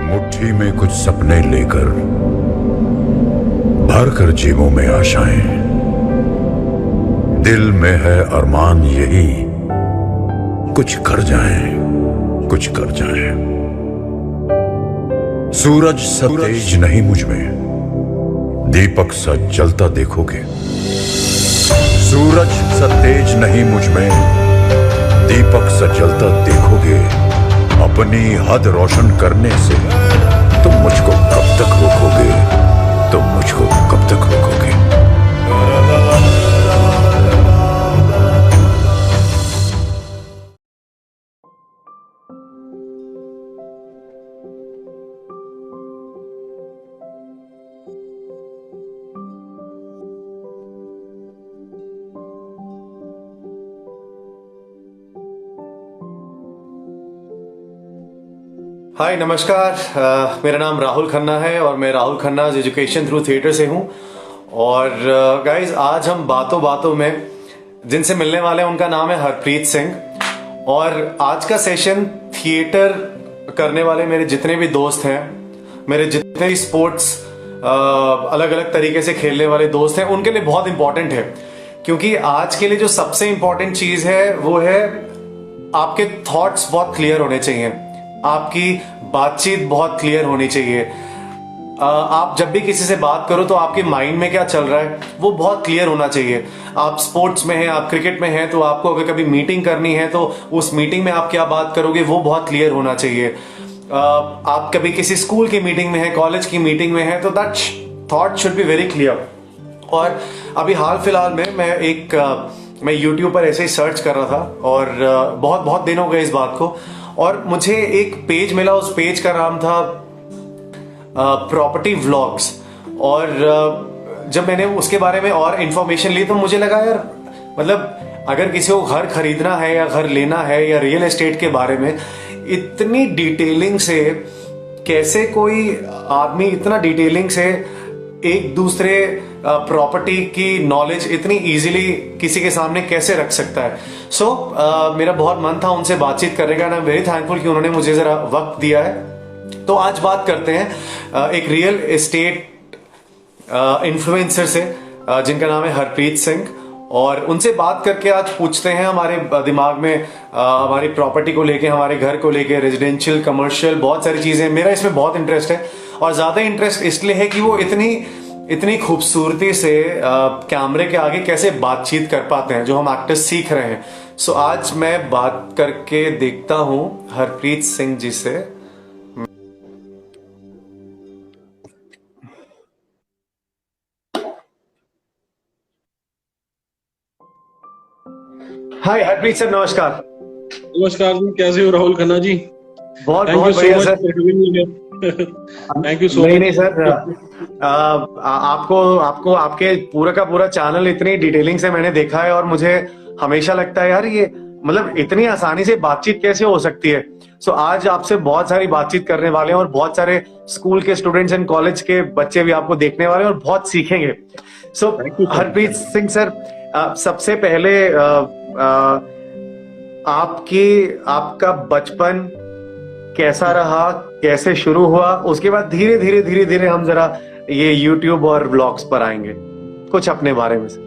मुट्ठी में कुछ सपने लेकर भर कर जेबों में आशाएं, दिल में है अरमान यही कुछ कर जाएं, कुछ कर जाएं। सूरज सा तेज नहीं मुझ में, दीपक सा जलता देखोगे। सूरज सा तेज नहीं मुझ में, दीपक सा जलता देखोगे। अपनी हद रोशन करने से तुम मुझको कब तक रोकोगे, तुम मुझको कब तक रोकोगे। हाय नमस्कार। मेरा नाम राहुल खन्ना है और मैं Rahul Khanna education through theatre से हूँ। और गाइज आज हम बातों बातों में जिनसे मिलने वाले हैं उनका नाम है हरप्रीत सिंह। और आज का सेशन थिएटर करने वाले मेरे जितने भी दोस्त हैं, मेरे जितने भी स्पोर्ट्स अलग अलग तरीके से खेलने वाले दोस्त हैं, उनके लिए बहुत इंपॉर्टेंट है। क्योंकि आज के लिए जो सबसे इंपॉर्टेंट चीज है वो है आपके थॉट्स बहुत क्लियर होने चाहिए, आपकी बातचीत बहुत क्लियर होनी चाहिए। आप जब भी किसी से बात करो तो आपके माइंड में क्या चल रहा है वो बहुत क्लियर होना चाहिए। आप स्पोर्ट्स में हैं, आप क्रिकेट में हैं, तो आपको अगर कभी मीटिंग करनी है तो उस मीटिंग में आप क्या बात करोगे वो बहुत क्लियर होना चाहिए। आप कभी किसी स्कूल की मीटिंग में है, कॉलेज की मीटिंग में है, तो that thought should be very clear. और अभी हाल फिलहाल में मैं YouTube पर ऐसे ही सर्च कर रहा था और बहुत बहुत दिन हो गए इस बात को, और मुझे एक पेज मिला। उस पेज का नाम था प्रॉपर्टी व्लॉग्स। और जब मैंने उसके बारे में और इंफॉर्मेशन ली तो मुझे लगा यार, मतलब अगर किसी को घर खरीदना है या घर लेना है या रियल एस्टेट के बारे में इतनी डिटेलिंग से कैसे कोई आदमी इतना डिटेलिंग से एक दूसरे प्रॉपर्टी की नॉलेज इतनी इजीली किसी के सामने कैसे रख सकता है। मेरा बहुत मन था उनसे बातचीत करने का, and I am very thankful कि उन्होंने मुझे जरा वक्त दिया है। तो आज बात करते हैं एक रियल एस्टेट इन्फ्लुएंसर से जिनका नाम है हरप्रीत सिंह। और उनसे बात करके आज पूछते हैं हमारे दिमाग में हमारी प्रॉपर्टी को लेके, हमारे घर को लेके, रेजिडेंशियल, कमर्शियल, बहुत सारी चीजें। मेरा इसमें बहुत इंटरेस्ट है और ज्यादा इंटरेस्ट इसलिए है कि वो इतनी खूबसूरती से कैमरे के आगे कैसे बातचीत कर पाते हैं, जो हम एक्टर्स सीख रहे हैं। आज मैं बात करके देखता हूं हरप्रीत सिंह जी से। हाय हरप्रीत सर, नमस्कार। नमस्कार जी, कैसे हो राहुल खन्ना जी? बहुत बहुत बढ़िया sir. Thank you so much. नहीं सर, आपको आपके पूरा का पूरा चैनल इतनी डिटेलिंग से मैंने देखा है और मुझे हमेशा लगता है यार ये मतलब इतनी आसानी से बातचीत कैसे हो सकती है। आज आपसे बहुत सारी बातचीत करने वाले हैं और बहुत सारे स्कूल के स्टूडेंट्स एंड कॉलेज के बच्चे भी आपको देखने वाले हैं और बहुत सीखेंगे। हरप्रीत सिंह सर, सबसे पहले आपका बचपन कैसा रहा, कैसे शुरू हुआ, उसके बाद धीरे धीरे हम जरा ये YouTube और व्लॉग्स पर आएंगे। कुछ अपने बारे में से।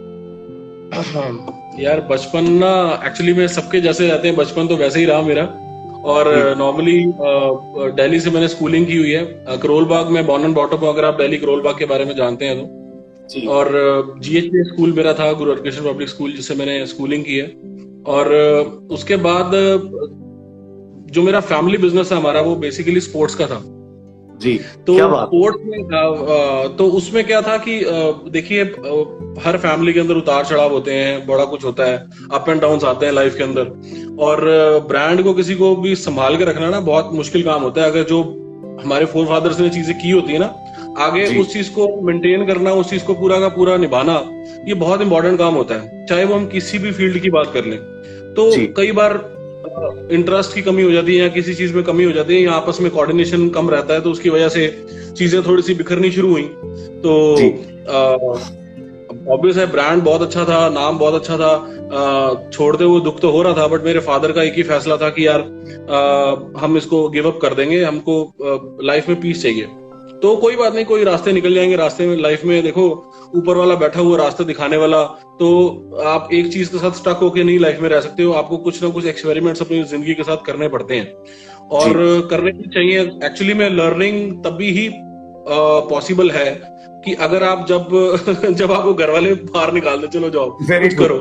यार बचपन ना एक्चुअली में सबके जैसे रहते हैं, बचपन तो वैसे ही रहा मेरा। और नॉर्मली दिल्ली से मैंने स्कूलिंग की हुई है, करोल बाग में बॉर्न एंड ब्रॉट अप, अगर आप दिल्ली करोल बाग के बारे में जानते हैं तो। और GHP स्कूल मेरा था, गुरु हरकृष्ण पब्लिक स्कूल, जिससे मैंने स्कूलिंग की है। और उसके बाद जो मेरा फैमिली बिजनेस है हमारा, वो बेसिकली स्पोर्ट्स का था जी। तो स्पोर्ट्स में तो उसमें क्या था कि देखिए, हर फैमिली के अंदर उतार चढ़ाव होते हैं, बड़ा कुछ होता है, अप एंड डाउन आते हैं लाइफ के अंदर। और ब्रांड को किसी को भी संभाल के रखना ना बहुत मुश्किल काम होता है। अगर जो हमारे फोर फादर्स ने चीजें की होती है ना, आगे उस चीज को मेंटेन करना, उस चीज को पूरा का पूरा निभाना, ये बहुत इंपॉर्टेंट काम होता है, चाहे वो हम किसी भी फील्ड की बात कर लें। तो कई बार इंटरेस्ट की कमी हो जाती है या किसी चीज में कमी हो जाती है या आपस में कोऑर्डिनेशन कम रहता है, तो उसकी वजह से चीजें थोड़ी सी बिखरनी शुरू हुई। तो ऑब्वियस है, ब्रांड बहुत अच्छा था, नाम बहुत अच्छा था, छोड़ते हुए दुख तो हो रहा था, बट मेरे फादर का एक ही फैसला था कि यार हम इसको गिव अप कर देंगे, हमको लाइफ में पीस चाहिए। तो कोई बात नहीं, कोई रास्ते निकल जाएंगे, रास्ते में लाइफ में देखो ऊपर वाला बैठा हुआ रास्ते दिखाने वाला, तो आप एक चीज के साथ स्टक होके नहीं लाइफ में रह सकते हो, आपको कुछ ना कुछ एक्सपेरिमेंट्स अपनी जिंदगी के साथ करने पड़ते हैं और करने भी चाहिए। एक्चुअली में लर्निंग तभी ही पॉसिबल है कि अगर आप जब जब आपको घर वाले बाहर निकाल दे, चलो जाओ कुछ करो।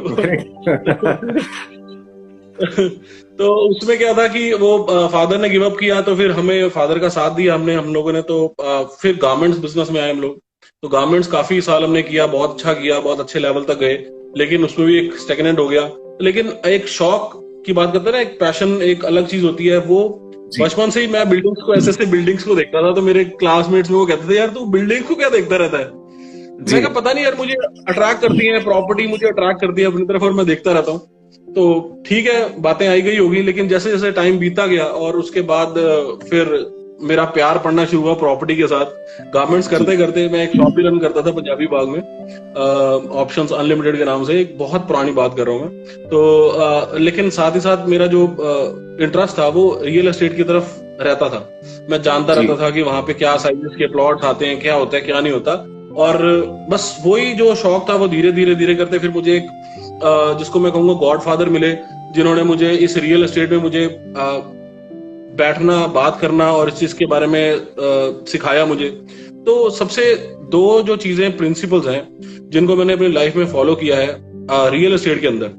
तो उसमें क्या था कि वो फादर ने गिव अप किया, तो फिर हमें फादर का साथ दिया हम लोगों ने, तो फिर गारमेंट्स बिजनेस में आए हम लोग। तो गारमेंट्स काफी साल हमने किया, बहुत अच्छा किया, बहुत अच्छे लेवल तक गए, लेकिन उसमें भी एक स्टेगनेंट हो गया। लेकिन एक शौक की बात करते हैं ना, एक पैशन एक अलग चीज होती है। वो बचपन से ही मैं बिल्डिंग्स को, ऐसे बिल्डिंग्स को देखता था, तो मेरे क्लासमेट्स में वो कहते थे यार तू बिल्डिंग्स को क्या देखता रहता है। मैं कहा पता नहीं यार, मुझे अट्रैक्ट करती है प्रॉपर्टी, मुझे अट्रैक्ट करती है अपनी तरफ और मैं देखता रहता हूँ। तो ठीक है, बातें आई गई होगी, लेकिन जैसे जैसे टाइम बीता गया और उसके बाद फिर मेरा प्यार पड़ना शुरू हुआ प्रॉपर्टी के साथ। गारमेंट्स करते करते मैं एक शॉप भी रन करता था पंजाबी बाग में, ऑप्शंस अनलिमिटेड के नाम से, एक बहुत पुरानी बात कर रहा हूँ मैं। तो लेकिन साथ ही साथ मेरा जो इंटरेस्ट था वो रियल एस्टेट की तरफ रहता था। मैं जानता रहता था कि वहां पे क्या साइजेस के प्लॉट आते हैं, क्या होता है क्या नहीं होता, और बस वही जो शौक था वो धीरे धीरे धीरे करते फिर मुझे एक जिसको मैं कहूंगा गॉडफादर मिले, जिन्होंने मुझे इस रियल एस्टेट में मुझे बैठना, बात करना और इस चीज के बारे में सिखाया मुझे। तो सबसे दो जो चीजें प्रिंसिपल्स हैं जिनको मैंने अपनी लाइफ में फॉलो किया है रियल एस्टेट के अंदर।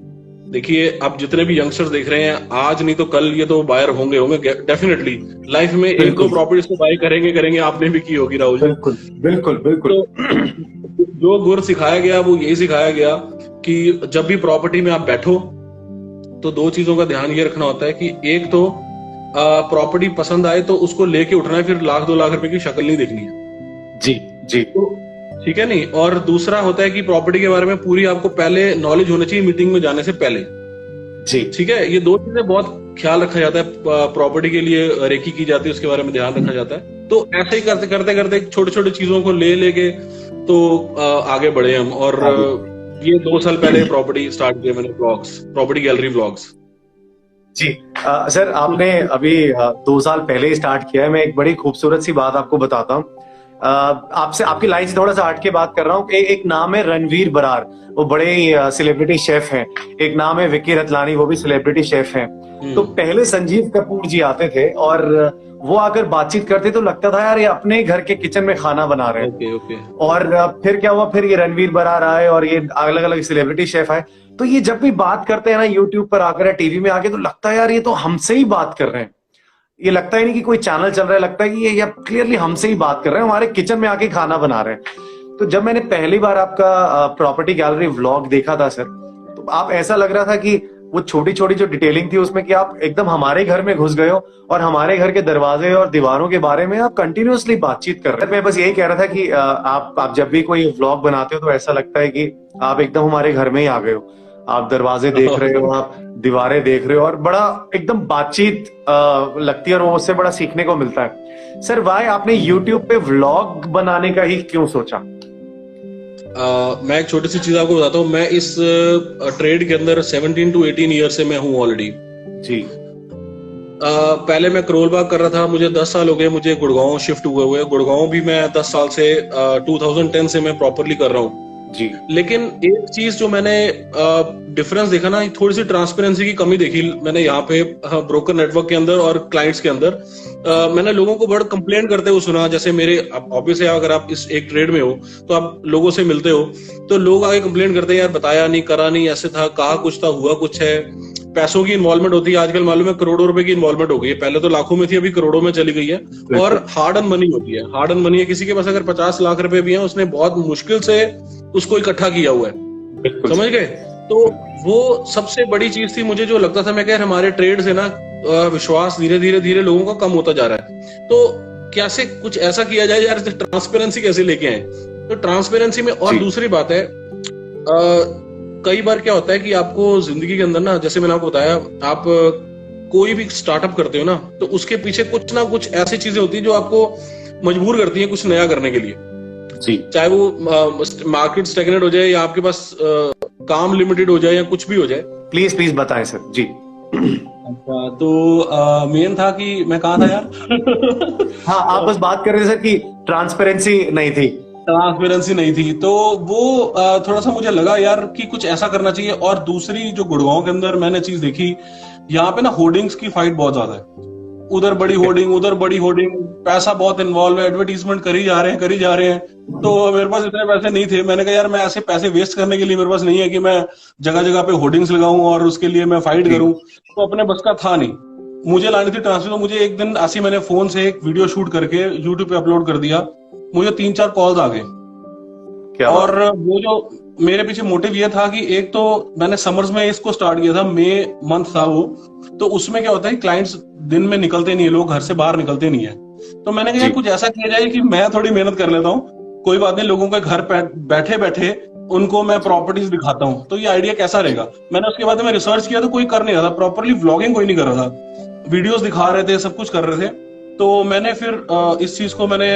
देखिए, अब जितने भी यंगस्टर्स देख रहे हैं, आज नहीं तो कल ये तो बायर होंगे डेफिनेटली लाइफ में, एक दो प्रॉपर्टीज को बाय करेंगे, आपने भी की होगी राहुल। बिल्कुल बिल्कुल बिल्कुल। तो जो गुर सिखाया गया वो यही सिखाया गया कि जब भी प्रॉपर्टी में आप बैठो तो दो चीजों का ध्यान ये रखना होता है कि एक तो प्रॉपर्टी पसंद आए तो उसको लेके उठना है, फिर 1-2 लाख रुपए की शक्ल नहीं देखनी है। जी जी, तो ठीक है नहीं। और दूसरा होता है कि प्रॉपर्टी के बारे में पूरी आपको पहले नॉलेज होनी चाहिए मीटिंग में जाने से पहले। जी ठीक है, ये दो चीजें बहुत ख्याल रखा जाता है। प्रॉपर्टी के लिए रेकी की जाती है, उसके बारे में ध्यान रखा जाता है। तो ऐसे ही करते करते करते छोटे छोटे चीजों को ले लेके तो आगे बढ़े हम। और ये 2 साल पहले प्रॉपर्टी स्टार्ट किया मैंने, व्लॉग्स, प्रॉपर्टी गैलरी व्लॉग्स। जी सर, आपने अभी 2 साल पहले ही स्टार्ट किया है। मैं एक बड़ी खूबसूरत सी बात आपको बताता हूँ। आपसे आपकी लाइन से थोड़ा सा हट के बात कर रहा हूँ। एक नाम है रणवीर बरार, वो बड़े सेलिब्रिटी शेफ हैं। एक नाम है विक्की रतलानी, वो भी सेलिब्रिटी शेफ हैं। तो पहले संजीव कपूर जी आते थे और वो आकर बातचीत करते तो लगता था यार ये अपने घर के किचन में खाना बना रहे हैं। ओके। और फिर क्या हुआ, फिर ये रणवीर बरार आए और ये अलग अलग सेलिब्रिटी शेफ आए। तो ये जब भी बात करते हैं ना यूट्यूब पर आकर या टीवी में आके, तो लगता है यार ये तो हमसे ही बात कर रहे हैं। ये लगता ही नहीं कि कोई चैनल चल रहा है, लगता है कि ये क्लियरली हमसे ही बात कर रहे हैं, हमारे किचन में आके खाना बना रहे हैं। तो जब मैंने पहली बार आपका प्रॉपर्टी गैलरी व्लॉग देखा था सर, तो आप ऐसा लग रहा था कि वो छोटी छोटी जो डिटेलिंग थी उसमें कि आप एकदम हमारे घर में घुस गए हो और हमारे घर के दरवाजे और दीवारों के बारे में आप कंटिन्यूअसली बातचीत कर रहे हैं। मैं बस यही कह रहा था कि आप जब भी कोई व्लॉग बनाते हो तो ऐसा लगता है कि आप एकदम हमारे घर में ही आ गए हो। आप दरवाजे देख रहे हो, आप दीवारें देख रहे हो और बड़ा एकदम बातचीत लगती है और वो उससे बड़ा सीखने को मिलता है। सर, वाई आपने YouTube पे व्लॉग बनाने का ही क्यों सोचा? मैं एक छोटी सी चीज आपको बताता हूँ। मैं इस ट्रेड के अंदर 17 to 18 ईयर से मैं हूँ ऑलरेडी। जी। पहले मैं करोल बाग कर रहा था, मुझे 10 साल हो गए मुझे गुड़गांव शिफ्ट हुए। गुड़गांव भी मैं 10 साल से 2010 से मैं प्रॉपरली कर रहा हूँ जी। लेकिन एक चीज जो मैंने डिफरेंस देखा ना, थोड़ी सी ट्रांसपेरेंसी की कमी देखी मैंने यहाँ पे ब्रोकर नेटवर्क के अंदर और क्लाइंट्स के अंदर। मैंने लोगों को बड़ा कंप्लेंट करते हुए सुना। जैसे मेरे ऑब्वियस है, अगर आप इस एक ट्रेड में हो तो आप लोगों से मिलते हो, तो लोग आगे कंप्लेंट करते हैं यार बताया नहीं, करा नहीं, ऐसे था, कहा कुछ था, हुआ कुछ है। पैसों की इन्वॉल्वमेंट होती है, आजकल मालूम है करोड़ों रुपए की इन्वॉल्वमेंट हो गई है। पहले तो लाखों में थी, अभी करोड़ों में चली गई है। और हार्ड एंड मनी होती है, हार्ड एंड मनी है। किसी के पास अगर 50 लाख रुपए भी है, उसने बहुत मुश्किल से उसको इकट्ठा किया हुआ है, समझ गए। तो वो सबसे बड़ी चीज थी मुझे, जो लगता था मैं कह हमारे ट्रेड से ना विश्वास धीरे धीरे धीरे लोगों का कम होता जा रहा है। तो कैसे कुछ ऐसा किया जाए यार, ट्रांसपेरेंसी कैसे लेके आए। तो ट्रांसपेरेंसी में और दूसरी बात है, कई बार क्या होता है कि आपको जिंदगी के अंदर ना, जैसे मैंने आपको बताया, आप कोई भी स्टार्टअप करते हो ना, तो उसके पीछे कुछ ना कुछ ऐसी चीजें होती है जो आपको मजबूर करती है कुछ नया करने के लिए। जी चाहे वो मार्केट स्टेगनेट हो जाए या आपके पास काम लिमिटेड हो जाए या कुछ भी हो जाए। प्लीज प्लीज बताएं सर जी। अच्छा, तो मेन था कि मैं कहाँ था यार? हाँ, आप बस बात कर रहे थे सर कि ट्रांसपेरेंसी नहीं थी। ट्रांसपेरेंसी नहीं थी, तो वो थोड़ा सा मुझे लगा यार कि कुछ ऐसा करना चाहिए। और दूसरी जो गुड़गांव के अंदर मैंने चीज देखी, यहाँ पे ना होर्डिंग्स की फाइट बहुत ज्यादा है। उधर बड़ी होर्डिंग, उधर बड़ी होर्डिंग, पैसा बहुत इन्वॉल्व है, एडवर्टीजमेंट करी जा रहे हैं। तो मेरे पास इतने पैसे नहीं थे। मैंने कहा यार मैं ऐसे पैसे वेस्ट करने के लिए मेरे पास नहीं है कि मैं जगह जगह पे होर्डिंग्स लगाऊं और उसके लिए मैं फाइट करूं। तो अपने बस का था नहीं। मुझे लानी थी ट्रांसफर। तो मुझे एक दिन ऐसे मैंने फोन से एक वीडियो शूट करके यूट्यूब पे अपलोड कर दिया। मुझे 3-4 कॉल्स आ गए। क्या और वो जो मेरे पीछे मोटिव ये था कि एक तो मैंने समर्स में इसको स्टार्ट किया था, मई मंथ था वो। तो उसमें क्या होता है, क्लाइंट्स दिन में निकलते नहीं है, लोग घर से बाहर निकलते नहीं है। तो मैंने कहा कुछ ऐसा किया जाए कि मैं थोड़ी मेहनत कर लेता हूँ, कोई बात नहीं, लोगों के घर बैठे बैठे उनको मैं प्रॉपर्टीज दिखाता हूँ। तो ये आइडिया कैसा रहेगा। मैंने उसके बाद में रिसर्च किया तो कोई कर नहीं रहा था प्रॉपरली, व्लॉगिंग कोई नहीं कर रहा था। वीडियोस दिखा रहे थे, सब कुछ कर रहे थे। तो मैंने फिर इस चीज को मैंने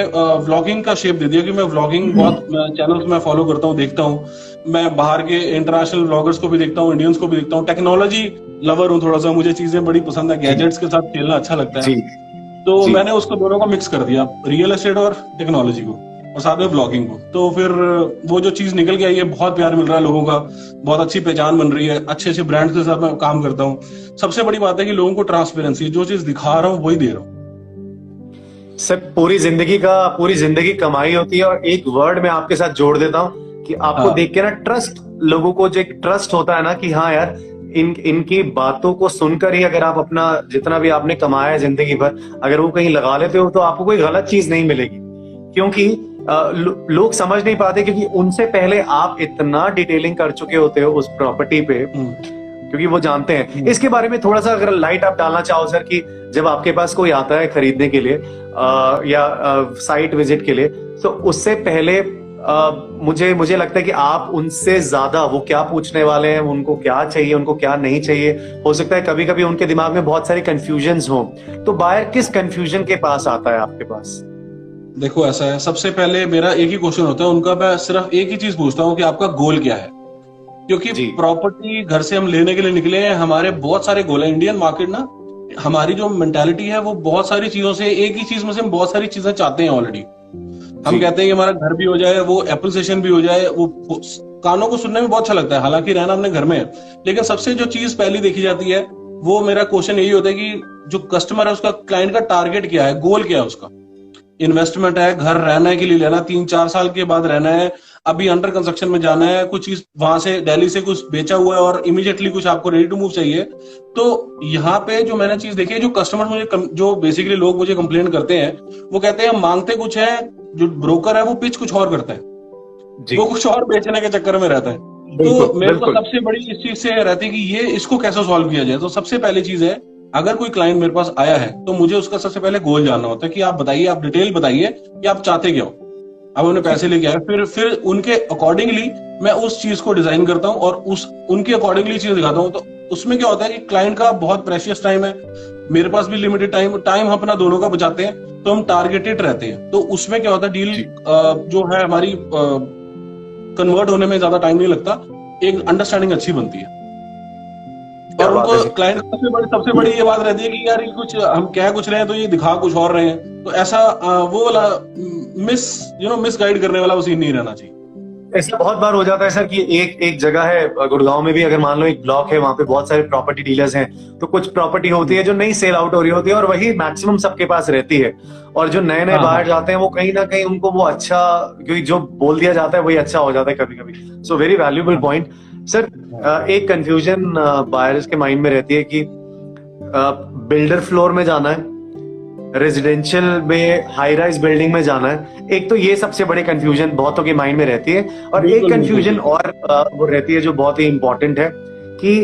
व्लॉगिंग का शेप दे दिया कि मैं व्लॉगिंग बहुत चैनल्स में फॉलो करता हूँ, देखता हूँ। मैं बाहर के इंटरनेशनल व्लॉगर्स को भी देखता हूँ, इंडियंस को भी देखता हूँ। टेक्नोलॉजी लवर हूँ थोड़ा सा, मुझे चीजें बड़ी पसंद है, गैजेट्स के साथ खेलना अच्छा लगता है। तो मैंने उसको दोनों को मिक्स कर दिया, रियल एस्टेट और टेक्नोलॉजी को, और साथ में ब्लॉगिंग को। तो फिर वो जो चीज निकल के आई है, बहुत प्यार मिल रहा है लोगों का, बहुत अच्छी पहचान बन रही है, अच्छे अच्छे ब्रांड्स के साथ मैं काम करता हूँ। सबसे बड़ी बात है कि लोगों को ट्रांसपेरेंसी, जो चीज दिखा रहा हूँ वही दे रहा हूँ। सर पूरी जिंदगी कमाई होती है। और एक वर्ड मैं आपके साथ जोड़ देता हूँ कि आपको देख के ना ट्रस्ट, लोगों को जो एक ट्रस्ट होता है ना कि हाँ यार इनकी बातों को सुनकर ही अगर आप अपना जितना भी आपने कमाया है जिंदगी भर, अगर वो कहीं लगा लेते हो तो आपको कोई गलत चीज नहीं मिलेगी। क्योंकि लोग समझ नहीं पाते, क्योंकि उनसे पहले आप इतना डिटेलिंग कर चुके होते हो उस प्रॉपर्टी पे, क्योंकि वो जानते हैं। इसके बारे में थोड़ा सा अगर लाइट आप डालना चाहो सर, कि जब आपके पास कोई आता है खरीदने के लिए या साइट विजिट के लिए, तो उससे पहले मुझे लगता है कि आप उनसे ज्यादा वो क्या पूछने वाले हैं, उनको क्या चाहिए, उनको क्या नहीं चाहिए। हो सकता है कभी कभी उनके दिमाग में बहुत सारी कंफ्यूजन्स हो। तो बायर किस कंफ्यूजन के पास आता है आपके पास? देखो ऐसा है, सबसे पहले मेरा एक ही क्वेश्चन होता है उनका, मैं सिर्फ एक ही चीज पूछता हूँ कि आपका गोल क्या है। क्योंकि प्रॉपर्टी घर से हम लेने के लिए निकले हैं, हमारे बहुत सारे गोल है। इंडियन मार्केट ना, हमारी जो मेंटालिटी है वो बहुत सारी चीजों से, एक ही चीज में से हम बहुत सारी चीजें चाहते हैं ऑलरेडी। हम कहते हैं कि हमारा घर भी हो जाए, वो एप्रिसिएशन भी हो जाए, वो कानों को सुनने में बहुत अच्छा लगता है, हालांकि रहना अपने घर में है। लेकिन सबसे जो चीज पहली देखी जाती है, वो मेरा क्वेश्चन यही होता है कि जो कस्टमर है उसका, क्लाइंट का टारगेट क्या है, गोल क्या है उसका। इन्वेस्टमेंट है, घर रहने के लिए लेना, 3-4 साल के बाद रहना है, अभी अंडर कंस्ट्रक्शन में जाना है, कुछ चीज वहां से दिल्ली से कुछ बेचा हुआ है और इमीडिएटली कुछ आपको रेडी टू मूव चाहिए। तो यहाँ पे जो मैंने चीज देखी है, जो कस्टमर मुझे, जो बेसिकली लोग मुझे कंप्लेन करते हैं, वो कहते हैं हम मांगते कुछ है, जो ब्रोकर है वो पिच कुछ और करता है, वो कुछ और बेचने के चक्कर में रहता है। तो मेरे को सबसे बड़ी इस चीज से रहती है कि ये इसको कैसे सॉल्व किया जाए। तो सबसे पहली चीज है, अगर कोई क्लाइंट मेरे पास आया है तो मुझे उसका सबसे पहले गोल जानना होता है कि आप बताइए, आप डिटेल बताइए कि आप चाहते क्या हो। अब उन्हें पैसे लेके आए, फिर उनके अकॉर्डिंगली मैं उस चीज को डिजाइन करता हूँ और उनके अकॉर्डिंगली चीज दिखाता हूँ। तो उसमें क्या होता है कि क्लाइंट का बहुत प्रेशियस टाइम है, मेरे पास भी लिमिटेड टाइम अपना दोनों का बचाते हैं, तो हम टारगेटेड रहते हैं। तो उसमें क्या होता है, डील जो है हमारी कन्वर्ट होने में ज्यादा टाइम नहीं लगता, एक अंडरस्टैंडिंग अच्छी बनती है। और उनको क्लाइंट सबसे बड़ी ये बात रहती है कि यार ये कुछ हम कह कुछ रहे हैं तो ये दिखा कुछ और रहे हैं। तो ऐसा वो वाला मिस गाइड करने वाला वो सीन नहीं रहना चाहिए। ऐसा बहुत बार हो जाता है सर कि एक जगह है गुड़गांव में भी, अगर मान लो एक ब्लॉक है, वहां पे बहुत सारे प्रॉपर्टी डीलर्स हैं, तो कुछ प्रॉपर्टी होती है जो नहीं सेल आउट हो रही होती है और वही मैक्सिमम सबके पास रहती है। और जो नए बाहर जाते हैं वो कहीं ना कहीं उनको वो अच्छा, क्योंकि जो बोल दिया जाता है वही अच्छा हो जाता है कभी कभी। So very valuable point sir. एक कंफ्यूजन बायर्स के माइंड में रहती है कि बिल्डर फ्लोर में जाना है, रेजिडेंशियल में हाई राइज बिल्डिंग में जाना है। एक तो ये सबसे बड़ी कंफ्यूजन बहुतों के माइंड में रहती है। और एक कंफ्यूजन और वो रहती है जो बहुत ही इंपॉर्टेंट है कि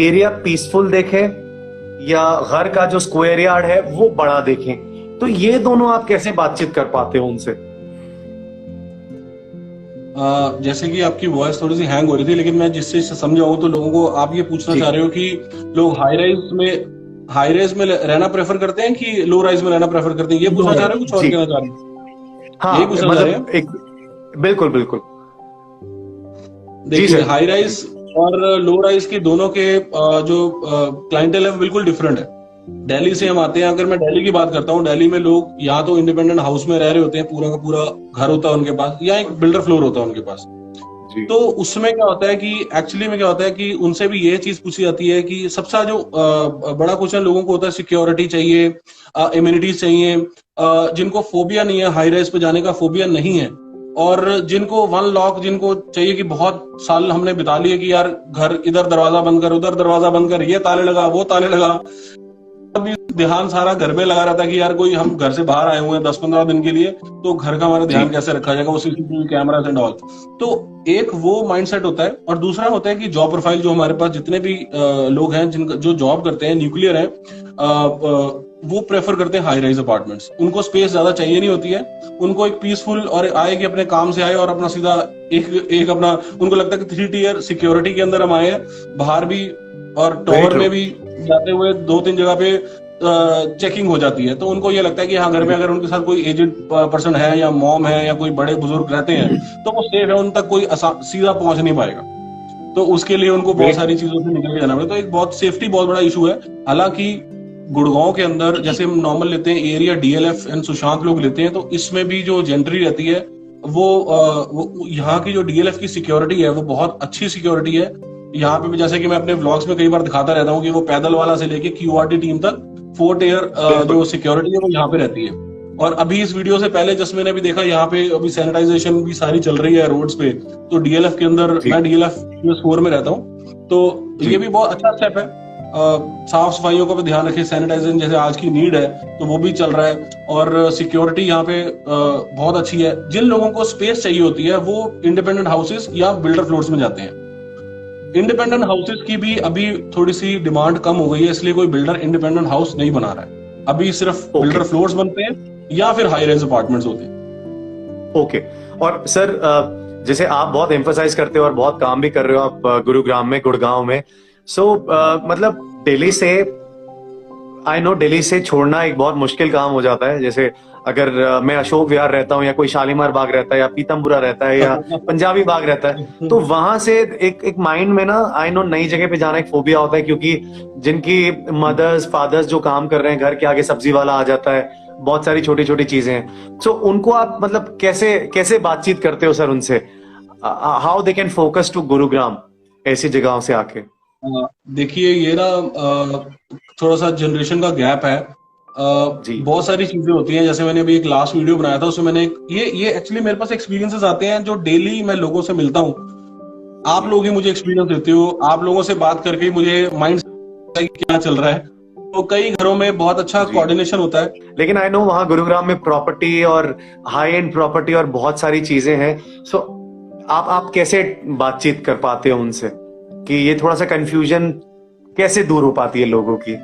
एरिया पीसफुल देखें या घर का जो स्क्वायर यार्ड है वो बड़ा देखें। तो ये दोनों आप कैसे बातचीत कर पाते हो उनसे? जैसे कि आपकी वॉइस थोड़ी सी हैंग हो रही थी, लेकिन मैं जिससे समझाऊं तो लोगों को आप ये पूछना चाह रहे हो कि लोग हाई राइज में रहना प्रेफर करते हैं कि लो राइज में रहना प्रेफर करते हैं, ये पूछना चाह रहे हो, कुछ और कहना चाह रहे हो? हाँ यही कुछ समझ रहे हैं? मतलब एक बिल्कुल बिल्कुल। देखिए सर। हाई राइज और लो राइज के दोनों के जो क्लाइंटेल है वो बिल्कुल डिफरेंट है। दिल्ली से हम आते हैं, अगर मैं दिल्ली की बात करता हूँ, दिल्ली में लोग या तो इंडिपेंडेंट हाउस में रह रहे होते हैं, पूरा का पूरा घर होता है उनके पास, या एक बिल्डर फ्लोर होता है उनके पास। जी तो उसमें क्या होता है कि एक्चुअली में क्या होता है कि उनसे भी ये चीज पूछी जाती है कि सबसे जो बड़ा क्वेश्चन लोगों को होता है, सिक्योरिटी चाहिए, इम्यूनिटीज चाहिए, जिनको फोबिया नहीं है, हाई राइज पे जाने का फोबिया नहीं है, और जिनको वन लॉक, जिनको चाहिए कि बहुत साल हमने बिता लिए कि यार घर इधर दरवाजा बंद कर, उधर दरवाजा बंद कर, ये ताले लगा, वो ताले लगा, अभी ध्यान सारा घर में लगा रहता है कि यार कोई हम घर से बाहर आए हुए हैं 10-15 दिन के लिए, तो घर का हमारा ध्यान कैसे रखा जाएगा, वो सीसीटीवी कैमरा एंड ऑल। तो एक वो माइंडसेट होता है, और दूसरा होता है कि जॉब प्रोफाइल, जो हमारे पास जितने भी लोग हैं जिनका जो जॉब करते हैं, न्यूक्लियर है, वो प्रेफर करते हैं हाई राइज अपार्टमेंट्स। उनको स्पेस ज्यादा चाहिए नहीं होती है, उनको एक पीसफुल और आए कि अपने काम से आए और अपना सीधा एक अपना, उनको लगता है कि 3 टियर सिक्योरिटी के अंदर हम आए हैं, बाहर भी और टॉवर में भी जाते हुए 2-3 जगह पे चेकिंग हो जाती है। तो उनको ये लगता है कि हाँ, घर में अगर उनके साथ कोई एजेड पर्सन है या मॉम है या कोई बड़े बुजुर्ग रहते हैं तो वो सेफ है, उन तक कोई सीधा पहुंच नहीं पाएगा। तो उसके लिए उनको बहुत सारी चीजों से निकल के जाना पड़ेगा। तो एक बहुत सेफ्टी बहुत बड़ा इशू है। हालांकि गुड़गांव के अंदर जैसे हम नॉर्मल लेते हैं एरिया, डीएलएफ एंड सुशांत लोग लेते हैं, तो इसमें भी जो जेंट्री रहती है वो यहाँ की जो डीएलएफ की सिक्योरिटी है वो बहुत अच्छी सिक्योरिटी है। यहाँ पे भी जैसे कि मैं अपने व्लॉग्स में कई बार दिखाता रहता हूँ कि वो पैदल वाला से लेके क्यूआरटी टीम तक 4 टियर जो सिक्योरिटी है वो यहाँ पे रहती है। और अभी इस वीडियो से पहले जस्ट मैंने भी देखा, यहाँ पे अभी सैनिटाइजेशन भी सारी चल रही है रोड्स पे, तो डीएलएफ के अंदर, मैं डीएलएफ PS4 में रहता हूँ, तो ये भी बहुत अच्छा स्टेप है। साफ सफाइयों का भी ध्यान रखे, सैनिटाइजेशन जैसे आज की नीड है तो वो भी चल रहा है, और सिक्योरिटी यहाँ पे बहुत अच्छी है। जिन लोगों को स्पेस चाहिए होती है वो इंडिपेंडेंट हाउसेस या बिल्डर फ्लोर्स में जाते हैं। इंडिपेंडेंट हाउसेस की भी अभी थोड़ी सी डिमांड कम हो गई है, इसलिए कोई बिल्डर इंडिपेंडेंट हाउस नहीं बना रहा है। अभी सिर्फ बिल्डर फ्लोर्स बनते हैं या फिर हाई राइज अपार्टमेंट्स होते हैं। ओके। और सर जैसे आप बहुत एम्फसाइज करते हो और बहुत काम भी कर रहे हो आप गुरुग्राम में, गुड़गांव में, सो मतलब दिल्ली से, आई नो दिल्ली से छोड़ना एक बहुत मुश्किल काम हो जाता है। जैसे अगर मैं अशोक विहार रहता हूँ या कोई शालीमार बाग रहता है या पीतमपुरा रहता है या पंजाबी बाग रहता है, तो वहां से एक माइंड में ना, आई नो नई जगह पे जाना एक फोबिया होता है, क्योंकि जिनकी मदर्स फादर्स जो काम कर रहे हैं, घर के आगे सब्जी वाला आ जाता है, बहुत सारी छोटी छोटी चीजें हैं। सो उनको आप मतलब कैसे बातचीत करते हो सर उनसे, how they can focus to Gurugram ऐसी जगहों से आके? देखिए ये ना थोड़ा सा जनरेशन का गैप है। बहुत सारी चीजें होती हैं, जैसे मैंने अभी एक लास्ट वीडियो बनाया था उसमें मैंने ये एक्चुअली मेरे पास एक्सपीरियंसेस आते हैं जो डेली मैं लोगों से मिलता हूँ। आप लोग ही मुझे एक्सपीरियंस देते हो, आप लोगों से बात करके मुझे माइंड क्या चल रहा है। तो कई घरों में बहुत अच्छा कोऑर्डिनेशन होता है, लेकिन आई नो वहां गुरुग्राम में प्रॉपर्टी और हाई एंड प्रॉपर्टी और बहुत सारी चीजें हैं। सो आप कैसे बातचीत कर पाते हो उनसे कि ये थोड़ा सा कंफ्यूजन कैसे दूर हो पाती है लोगों की?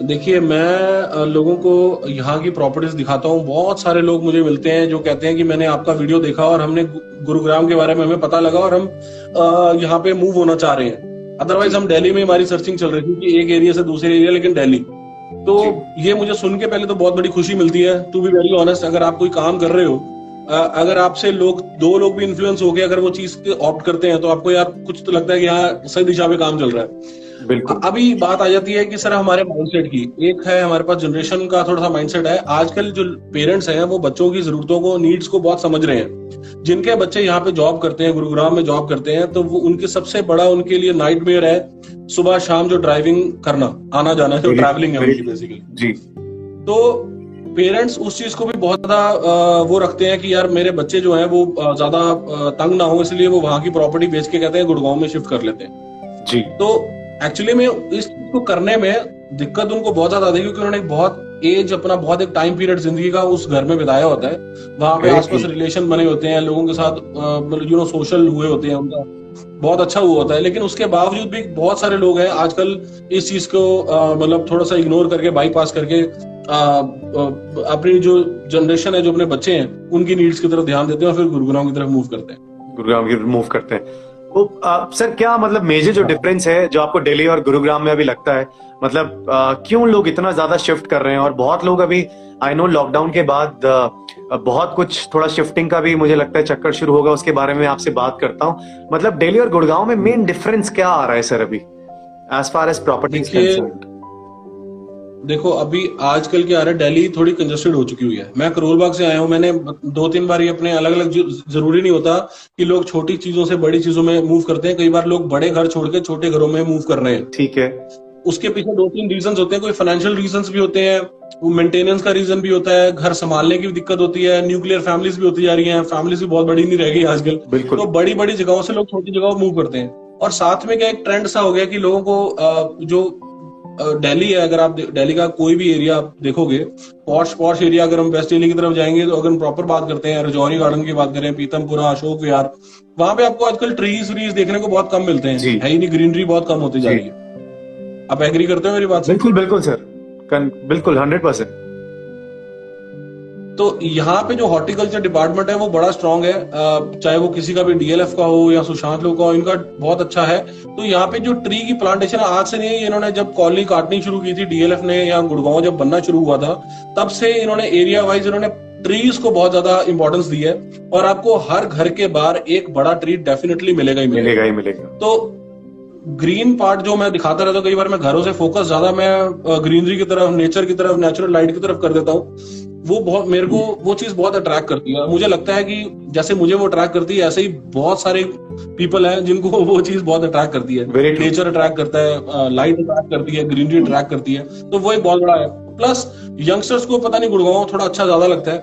देखिए मैं लोगों को यहाँ की प्रॉपर्टीज दिखाता हूँ। बहुत सारे लोग मुझे मिलते हैं जो कहते हैं कि मैंने आपका वीडियो देखा और हमने गुरुग्राम के बारे में हमें पता लगा और हम यहाँ पे मूव होना चाह रहे हैं। अदरवाइज हम दिल्ली में हमारी सर्चिंग चल रही थी कि एक एरिया से दूसरे एरिया, लेकिन दिल्ली। तो ये मुझे सुन के पहले तो बहुत बड़ी खुशी मिलती है। टू बी वेरी ऑनेस्ट, अगर आप कोई काम कर रहे हो, अगर आपसे दो लोग भी इन्फ्लुएंस हो गए, अगर वो चीज ऑप्ट करते हैं, तो आपको यार कुछ तो लगता है कि हाँ सही दिशा में काम चल रहा है। बिल्कुल। अभी बात आ जाती है कि सर हमारे माइंडसेट की, एक है हमारे पास जनरेशन का थोड़ा सा माइंडसेट है। आजकल जो पेरेंट्स हैं वो बच्चों की जरूरतों को, नीड्स को बहुत समझ रहे हैं। जिनके बच्चे यहाँ पे जॉब करते हैं, गुरुग्राम में जॉब करते हैं, तो वो उनके सबसे बड़ा उनके लिए नाइटमेयर है सुबह शाम जो ड्राइविंग करना, आना जाना, जो ट्रैवलिंग है उनकी बेसिकली जी। तो पेरेंट्स उस चीज को भी बहुत ज्यादा वो रखते हैं कि यार मेरे बच्चे जो हैं वो ज्यादा तंग ना हो, इसलिए वो वहां की प्रॉपर्टी बेच के कहते हैं गुड़गांव में शिफ्ट कर लेते हैं जी। तो एक्चुअली में इस चीज को करने में दिक्कत उनको बहुत ज्यादा आती है, क्योंकि उन्होंने बहुत एज, अपना बहुत एक टाइम पीरियड जिंदगी का उस घर में बिताया होता है। वहां पे आसपास रिलेशन बने होते हैं, लोगों के साथ सोशल हुए होते हैं, उनका बहुत अच्छा हुआ होता है। लेकिन उसके बावजूद भी बहुत सारे लोग हैं आजकल इस चीज को मतलब थोड़ा सा इग्नोर करके, बाईपास करके अपनी जो जनरेशन है, जो अपने बच्चे हैं, उनकी नीड्स की तरफ ध्यान देते हैं और फिर गुरुग्राम की तरफ मूव करते हैं। गुरुग्राम की मूव करते हैं। सर क्या मतलब मेजर जो डिफरेंस है जो आपको दिल्ली और गुरुग्राम में अभी लगता है, मतलब क्यों लोग इतना ज्यादा शिफ्ट कर रहे हैं? और बहुत लोग अभी आई नो लॉकडाउन के बाद बहुत कुछ थोड़ा शिफ्टिंग का भी मुझे लगता है चक्कर शुरू होगा, उसके बारे में आपसे बात करता हूँ। मतलब दिल्ली और गुड़गांव में मेन डिफरेंस क्या आ रहा है सर अभी as far as property is concerned? देखो अभी आजकल क्या आ रहा है, दिल्ली थोड़ी कंजेस्टेड हो चुकी हुई है। मैं करोल बाग से आया हूँ, मैंने 2-3 बार ये अपने अलग अलग, जरूरी नहीं होता कि लोग छोटी चीजों से बड़ी चीजों में मूव करते हैं, कई बार लोग बड़े घर छोड़ के छोटे घरों में मूव कर रहे हैं। ठीक है। उसके पीछे 2-3 रीजंस होते हैं। कोई फाइनेंशियल रीजंस भी होते हैं, वो मेंटेनेंस का रीजन भी होता है, घर संभालने की भी दिक्कत होती है, न्यूक्लियर फैमिलीज भी होती जा रही हैं, फैमिलीज भी बहुत बड़ी नहीं रह गई आजकल। बिल्कुल। तो बड़ी बड़ी जगहों से लोग छोटी जगहों मूव करते हैं। और साथ में क्या एक ट्रेंड सा हो गया कि लोगों को जो दिल्ली है, अगर आप दिल्ली का कोई भी एरिया आप देखोगे, पॉश एरिया, अगर हम वेस्ट दिल्ली की तरफ जाएंगे तो अगर हम प्रॉपर बात करते हैं, रजौरी गार्डन की बात करें, पीतमपुरा, अशोक विहार, वहां पे आपको आजकल ट्रीज देखने को बहुत कम मिलते हैं, है ही नहीं, ग्रीनरी बहुत कम होती जा रही है। आप एग्री करते हो मेरी बात से? बिल्कुल बिल्कुल सर, बिल्कुल 100%। तो यहाँ पे जो हॉर्टिकल्चर डिपार्टमेंट है वो बड़ा स्ट्रांग है, चाहे वो किसी का भी डीएलएफ का हो या सुशांत लोग का हो, इनका बहुत अच्छा है। तो यहाँ पे जो ट्री की प्लांटेशन आज से नहीं है, इन्होंने जब कॉलोनी काटनी शुरू की थी डीएलएफ ने, या गुड़गांव जब बनना शुरू हुआ था, तब से इन्होंने एरिया वाइज इन्होंने ट्रीज को बहुत ज्यादा इंपॉर्टेंस दी है। और आपको हर घर के बाहर एक बड़ा ट्री डेफिनेटली मिलेगा ही मिलेगा। तो ग्रीन पार्ट जो मैं दिखाता रहता हूँ, कई बार मैं घरों से फोकस ज्यादा मैं ग्रीनरी की तरफ, नेचर की तरफ, नेचुरल लाइट की तरफ कर देता हूँ। वो बहुत, मेरे को वो चीज बहुत अट्रैक्ट करती है। मुझे लगता है कि जैसे मुझे वो अट्रैक्ट करती है, ऐसे ही बहुत सारे पीपल हैं जिनको वो चीज बहुत अट्रैक्ट करती है। नेचर अट्रैक्ट करता है, लाइट अट्रैक्ट करती है, ग्रीनरी अट्रैक्ट करती है। तो वो एक बहुत बड़ा है। प्लस यंगस्टर्स को पता नहीं गुड़गांव थोड़ा अच्छा ज्यादा लगता है।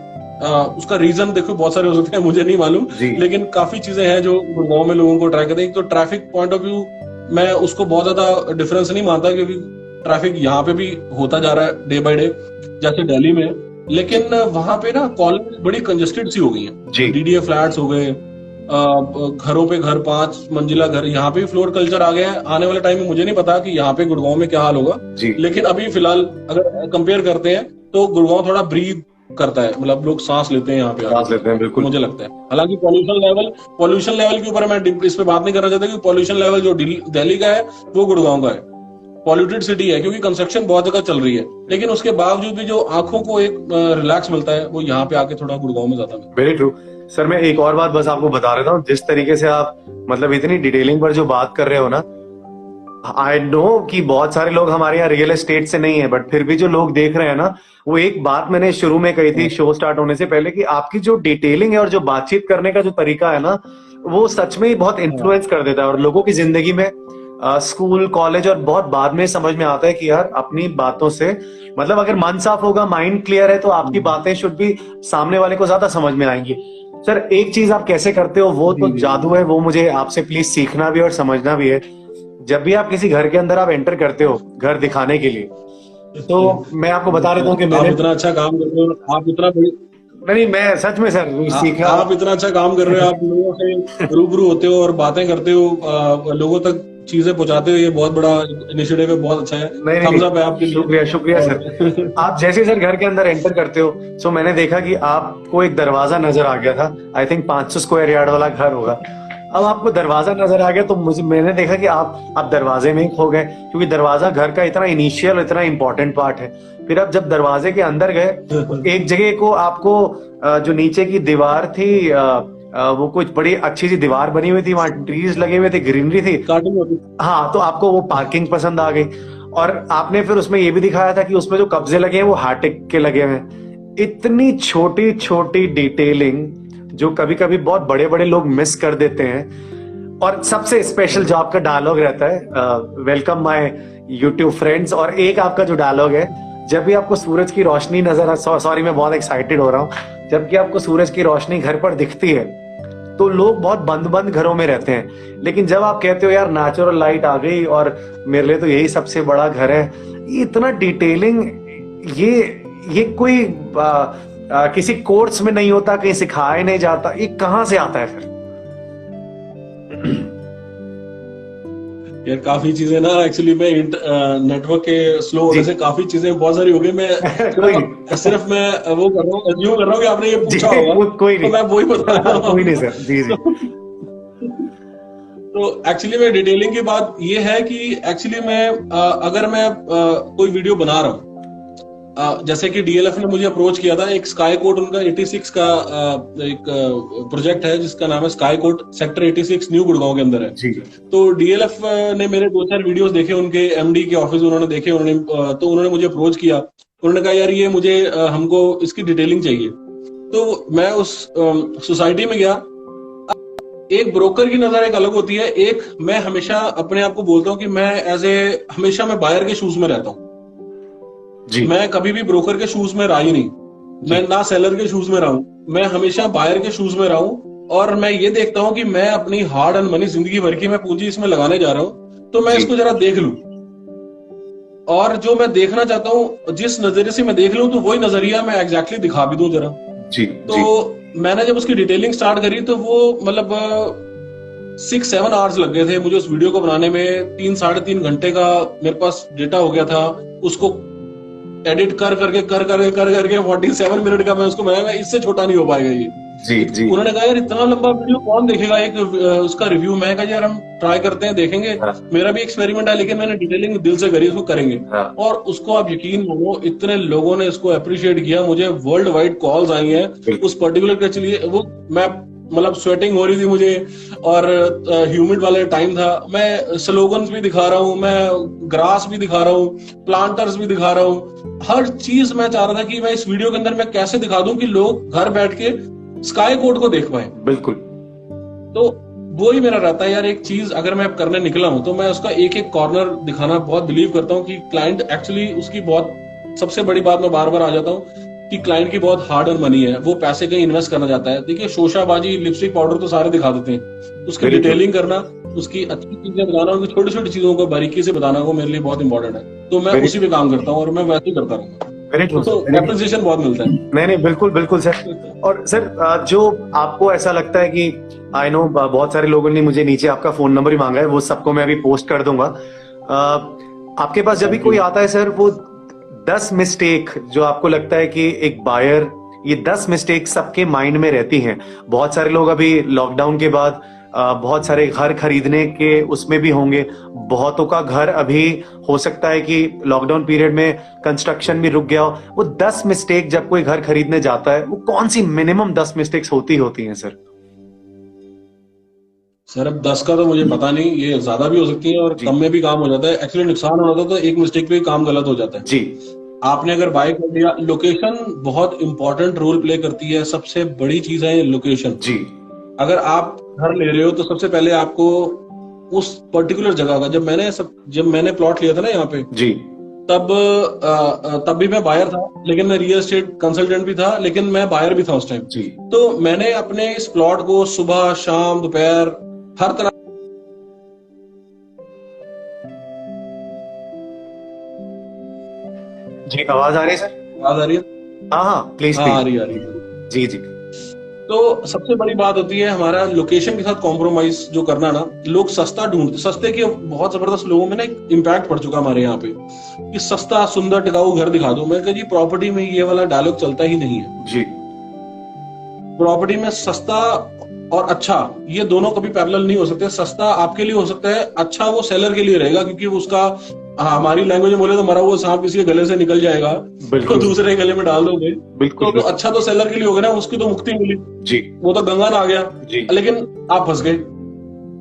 उसका रीजन देखो बहुत सारे हो सकते हैं, मुझे नहीं मालूम, लेकिन काफी चीजें हैं जो गुड़गांव में लोगों को अट्रैक्ट करती है। एक तो ट्रैफिक पॉइंट ऑफ व्यू मैं उसको बहुत ज्यादा डिफरेंस नहीं मानता, क्योंकि ट्रैफिक यहाँ पे भी होता जा रहा है डे बाय डे जैसे दिल्ली में, लेकिन वहां पे ना कॉलोनी बड़ी कंजेस्टेड सी हो गई है। डीडीए फ्लैट्स हो गए, घरों पे घर, 5 मंजिला घर, यहाँ पे भी फ्लोर कल्चर आ गया है। आने वाले टाइम में मुझे नहीं पता कि यहाँ पे गुड़गांव में क्या हाल होगा, लेकिन अभी फिलहाल अगर कंपेयर करते हैं तो गुड़गांव थोड़ा ब्रीथ करता है, मतलब लोग सांस लेते हैं यहाँ पे, सांस लेते हैं, बिल्कुल मुझे लगता है। हालांकि पॉल्यूशन लेवल के ऊपर मैं इस पे बात नहीं करना चाहता, क्योंकि पॉल्यूशन लेवल जो दिल्ली का है वो गुड़गांव का है। पॉल्यूटेड सिटी है क्योंकि कंस्ट्रक्शन बहुत जगह चल रही है, लेकिन उसके बावजूद भी जो आंखों को एक रिलैक्स मिलता है वो यहाँ पे आके थोड़ा गुड़गांव में ज्यादा मिलता है। Very true sir. मैं एक और बात बस आपको बता रहा हूँ, जिस तरीके से आप मतलब इतनी डिटेलिंग पर जो बात कर रहे हो ना, आई नो कि बहुत सारे लोग हमारे यहाँ रियल एस्टेट से नहीं है, बट फिर भी जो लोग देख रहे हैं ना, वो एक बात मैंने शुरू में कही थी शो स्टार्ट होने से पहले, कि आपकी जो डिटेलिंग है और जो बातचीत करने का जो तरीका है ना, वो सच में ही बहुत इन्फ्लुएंस कर देता है और लोगों की जिंदगी में स्कूल, कॉलेज और बहुत बाद में समझ में आता है कि यार अपनी बातों से, मतलब अगर मन साफ होगा, माइंड क्लियर है, तो आपकी बातें शुड भी सामने वाले को ज्यादा समझ में आएंगी। सर एक चीज आप कैसे करते हो, वो तो जादू है, वो मुझे आपसे प्लीज सीखना भी और समझना भी है। जब भी आप किसी घर के अंदर आप एंटर करते हो घर दिखाने के लिए, तो मैं आपको बता देता हूँ कि मैंने इतना अच्छा काम कर रहे हो, आप इतना नहीं, मैं सच में सर सीखा। आप इतना अच्छा काम कर रहे हो, आप लोगों से रूबरू होते हो और बातें करते हो, लोगों तक चीजें पहुंचाते हो, ये बहुत बड़ा इनिशिएटिव है, बहुत अच्छा है। थम्स अप है आपके लिए। शुक्रिया सर। आप जैसे सर घर के अंदर एंटर करते हो, सो मैंने देखा कि आपको एक दरवाजा नजर आ गया था, आई थिंक 500 स्क्वायर यार्ड वाला घर होगा। अब आपको दरवाजा नजर आ गया तो मैंने देखा कि आप दरवाजे में ही खो गए, क्योंकि दरवाजा घर का इतना इनिशियल, इतना इंपॉर्टेंट पार्ट है। फिर आप जब दरवाजे के अंदर गए, एक जगह को आपको जो नीचे की दीवार थी, वो कुछ बड़ी अच्छी सी दीवार बनी हुई थी, वहां ट्रीज लगे हुए थे, ग्रीनरी थी। हाँ, तो आपको वो पार्किंग पसंद आ गई, और आपने फिर उसमें ये भी दिखाया था कि उसमें जो कब्जे लगे हैं वो हार्टिक के लगे हुए हैं। इतनी छोटी छोटी डिटेलिंग जो कभी कभी बहुत बड़े बड़े लोग मिस कर देते हैं। और सबसे स्पेशल जो आपका डायलॉग रहता है, वेलकम माय यूट्यूब फ्रेंड्स, और एक आपका जो डायलॉग है, जब भी आपको सूरज की रोशनी नजर, सॉरी मैं बहुत एक्साइटेड हो रहा हूँ, जबकि आपको सूरज की रोशनी घर पर दिखती है तो लोग बहुत बंद बंद घरों में रहते हैं, लेकिन जब आप कहते हो यार नेचुरल लाइट आ गई और मेरे लिए तो यही सबसे बड़ा घर है, ये इतना डिटेलिंग, ये कोई किसी कोर्स में नहीं होता, कहीं सिखाया नहीं जाता, ये कहाँ से आता है फिर? यार काफी चीजें ना, एक्चुअली मैं नेटवर्क के स्लो होने से काफी चीजें बहुत सारी हो गई। मैं सिर्फ मैं वो कर रहा हूँ, एज्यूम कर रहा हूँ कि आपने ये पूछा होगा, कोई नहीं, तो मैं वही बता रहा हूँ। कोई नहीं सर, जी जी। तो एक्चुअली में डिटेलिंग की बात ये है कि एक्चुअली मैं अगर मैं कोई वीडियो बना रहा हूँ जैसे कि डीएलएफ ने मुझे अप्रोच किया था, एक स्काई कोट उनका 86 का एक प्रोजेक्ट है जिसका नाम है Sky Court, sector 86 New Gurgaon के अंदर है जी तो डीएलएफ ने मेरे 2-4 वीडियोस देखे, उनके एमडी के ऑफिस उन्होंने देखे, तो उन्होंने मुझे अप्रोच किया। उन्होंने कहा यार ये मुझे हमको इसकी डिटेलिंग चाहिए। तो मैं उस सोसाइटी में गया। एक ब्रोकर की नजर एक अलग होती है, एक मैं हमेशा अपने आप को बोलता हूँ कि मैं हमेशा मैं बायर के शूज में रहता हूँ जी मैं कभी भी ब्रोकर के शूज में रहा ही नहीं, मैं ना सेलर के शूज में रहा हूँ, मैं हमेशा बायर के शूज में रहा हूँ। और मैं ये देखता हूँ कि मैं अपनी हार्ड एंड मनी जिंदगी भर की मैं पूंजी इसमें लगाने जा रहा हूँ, तो मैं इसको जरा देख लूं। और जो मैं देखना चाहता हूँ, जिस नजरिए से मैं देख लूं, तो वही नजरिया मैं एग्जैक्टली दिखा भी दूं जरा। जी तो मैंने जब उसकी डिटेलिंग स्टार्ट करी तो वो मतलब 6-7 आवर्स लग गए थे मुझे उस वीडियो को बनाने में। 3-3.5 घंटे का मेरे पास डेटा हो गया था, उसको एडिट कर करके 47 मिनट का मैं उसको बनाया। इससे छोटा नहीं हो पाएगा ये। जी उन्होंने कहा यार इतना लंबा वीडियो कौन देखेगा एक उसका रिव्यू। मैं कहा यार हम ट्राई करते हैं, देखेंगे। मेरा भी एक्सपेरिमेंट है, लेकिन मैंने डिटेलिंग दिल से करी, उसको करेंगे। और उसको आप यकीन मानो, इतने लोगों ने इसको अप्रिशिएट किया, मुझे वर्ल्ड वाइड कॉल्स आई हैं उस पर्टिकुलर के लिए। वो मैं मतलब स्वेटिंग हो रही थी मुझे, और ह्यूमिड वाले टाइम था। मैं स्लोगन्स भी दिखा रहा हूँ, मैं ग्रास भी दिखा रहा हूँ, प्लांटर्स भी दिखा रहा हूँ, हर चीज मैं चाह रहा था कि मैं इस वीडियो के अंदर मैं कैसे दिखा दूं कि लोग घर बैठ के स्काई कोड को देख पाए। बिल्कुल। तो वो ही मेरा रहता है यार, एक चीज अगर मैं करने निकला हूं तो मैं उसका एक एक कॉर्नर दिखाना बहुत बिलीव करता हूं कि क्लाइंट एक्चुअली उसकी बहुत सबसे बड़ी बात मैं बार बार आ जाता हूं कि क्लाइंट की बहुत हार्ड अर्न मनी है, वो पैसे कहीं इन्वेस्ट करना चाहता है। देखिए शोशाबाजी, लिपस्टिक पाउडर तो सारे दिखा देते हैं, उसकी डिटेलिंग करना, उसकी अच्छी चीजें बताना, उनकी छोटी छोटी चीजों को बारीकी से बताना वो मेरे लिए बहुत इंपॉर्टेंट है। तो मैं उसी पे काम करता हूँ और मैं वैसे ही करता रहूंगा। तो एप्रिसिएशन बहुत मिलता है। नहीं बिल्कुल बिल्कुल सर। और सर जो आपको ऐसा लगता है कि आई नो बहुत सारे लोगों ने मुझे नीचे आपका फोन नंबर ही मांगा है, वो सबको मैं अभी पोस्ट कर दूंगा। आपके पास जब भी कोई आता है सर, वो 10 मिस्टेक जो आपको लगता है कि एक बायर, ये 10 मिस्टेक सबके माइंड में रहती हैं। बहुत सारे लोग अभी लॉकडाउन के बाद बहुत सारे घर खरीदने के उसमें भी होंगे, बहुतों का घर अभी हो सकता है कि लॉकडाउन पीरियड में कंस्ट्रक्शन भी रुक गया हो। वो 10 मिस्टेक जब कोई घर खरीदने जाता है, वो कौन सी मिनिमम 10 मिस्टेक्स होती हैं सर? सर अब 10 का तो मुझे पता नहीं, ये ज्यादा भी हो सकती है और कम में भी काम हो जाता है। एक्चुअली नुकसान हो जाता है तो एक मिस्टेक पे काम गलत हो जाता है जी। आपने अगर बाय कर लिया, लोकेशन बहुत इंपॉर्टेंट रोल प्ले करती है, सबसे बड़ी चीज है लोकेशन जी। अगर आप घर ले रहे हो तो सबसे पहले आपको उस पर्टिकुलर जगह का, जब मैंने प्लॉट लिया था ना यहाँ पे जी, तब भी मैं बायर था, लेकिन मैं रियल एस्टेट कंसल्टेंट भी था, लेकिन मैं बायर भी था उस टाइम जी। तो मैंने अपने इस प्लॉट को सुबह शाम दोपहर हर तरह जी। आवाज आ रही है सर? आवाज आ रही है? हाँ प्लीज। आ रही है जी जी। तो सबसे बड़ी बात होती है हमारा लोकेशन के साथ कॉम्प्रोमाइज जो करना ना। लोग सस्ता ढूंढते, सस्ते की बहुत जबरदस्त लोगों में ना एक इम्पैक्ट पड़ चुका हमारे यहाँ पे कि सस्ता सुंदर टिकाऊ घर दिखा दो। मैं कहा जी प्रॉपर्टी में ये वाला डायलॉग चलता ही नहीं है जी। प्रॉपर्टी में सस्ता और अच्छा ये दोनों कभी पैरेलल नहीं हो सकते। सस्ता आपके लिए हो सकता है, अच्छा वो सेलर के लिए रहेगा, क्योंकि उसका हमारी लैंग्वेज में बोले तो मरा हुआ सांप किसी के गले से निकल जाएगा तो दूसरे गले में डाल दोगे। बिल्कुल तो अच्छा तो सेलर के लिए होगा ना, उसकी तो मुक्ति मिली जी, वो तो गंगा ना आ गया जी, लेकिन आप फंस गए।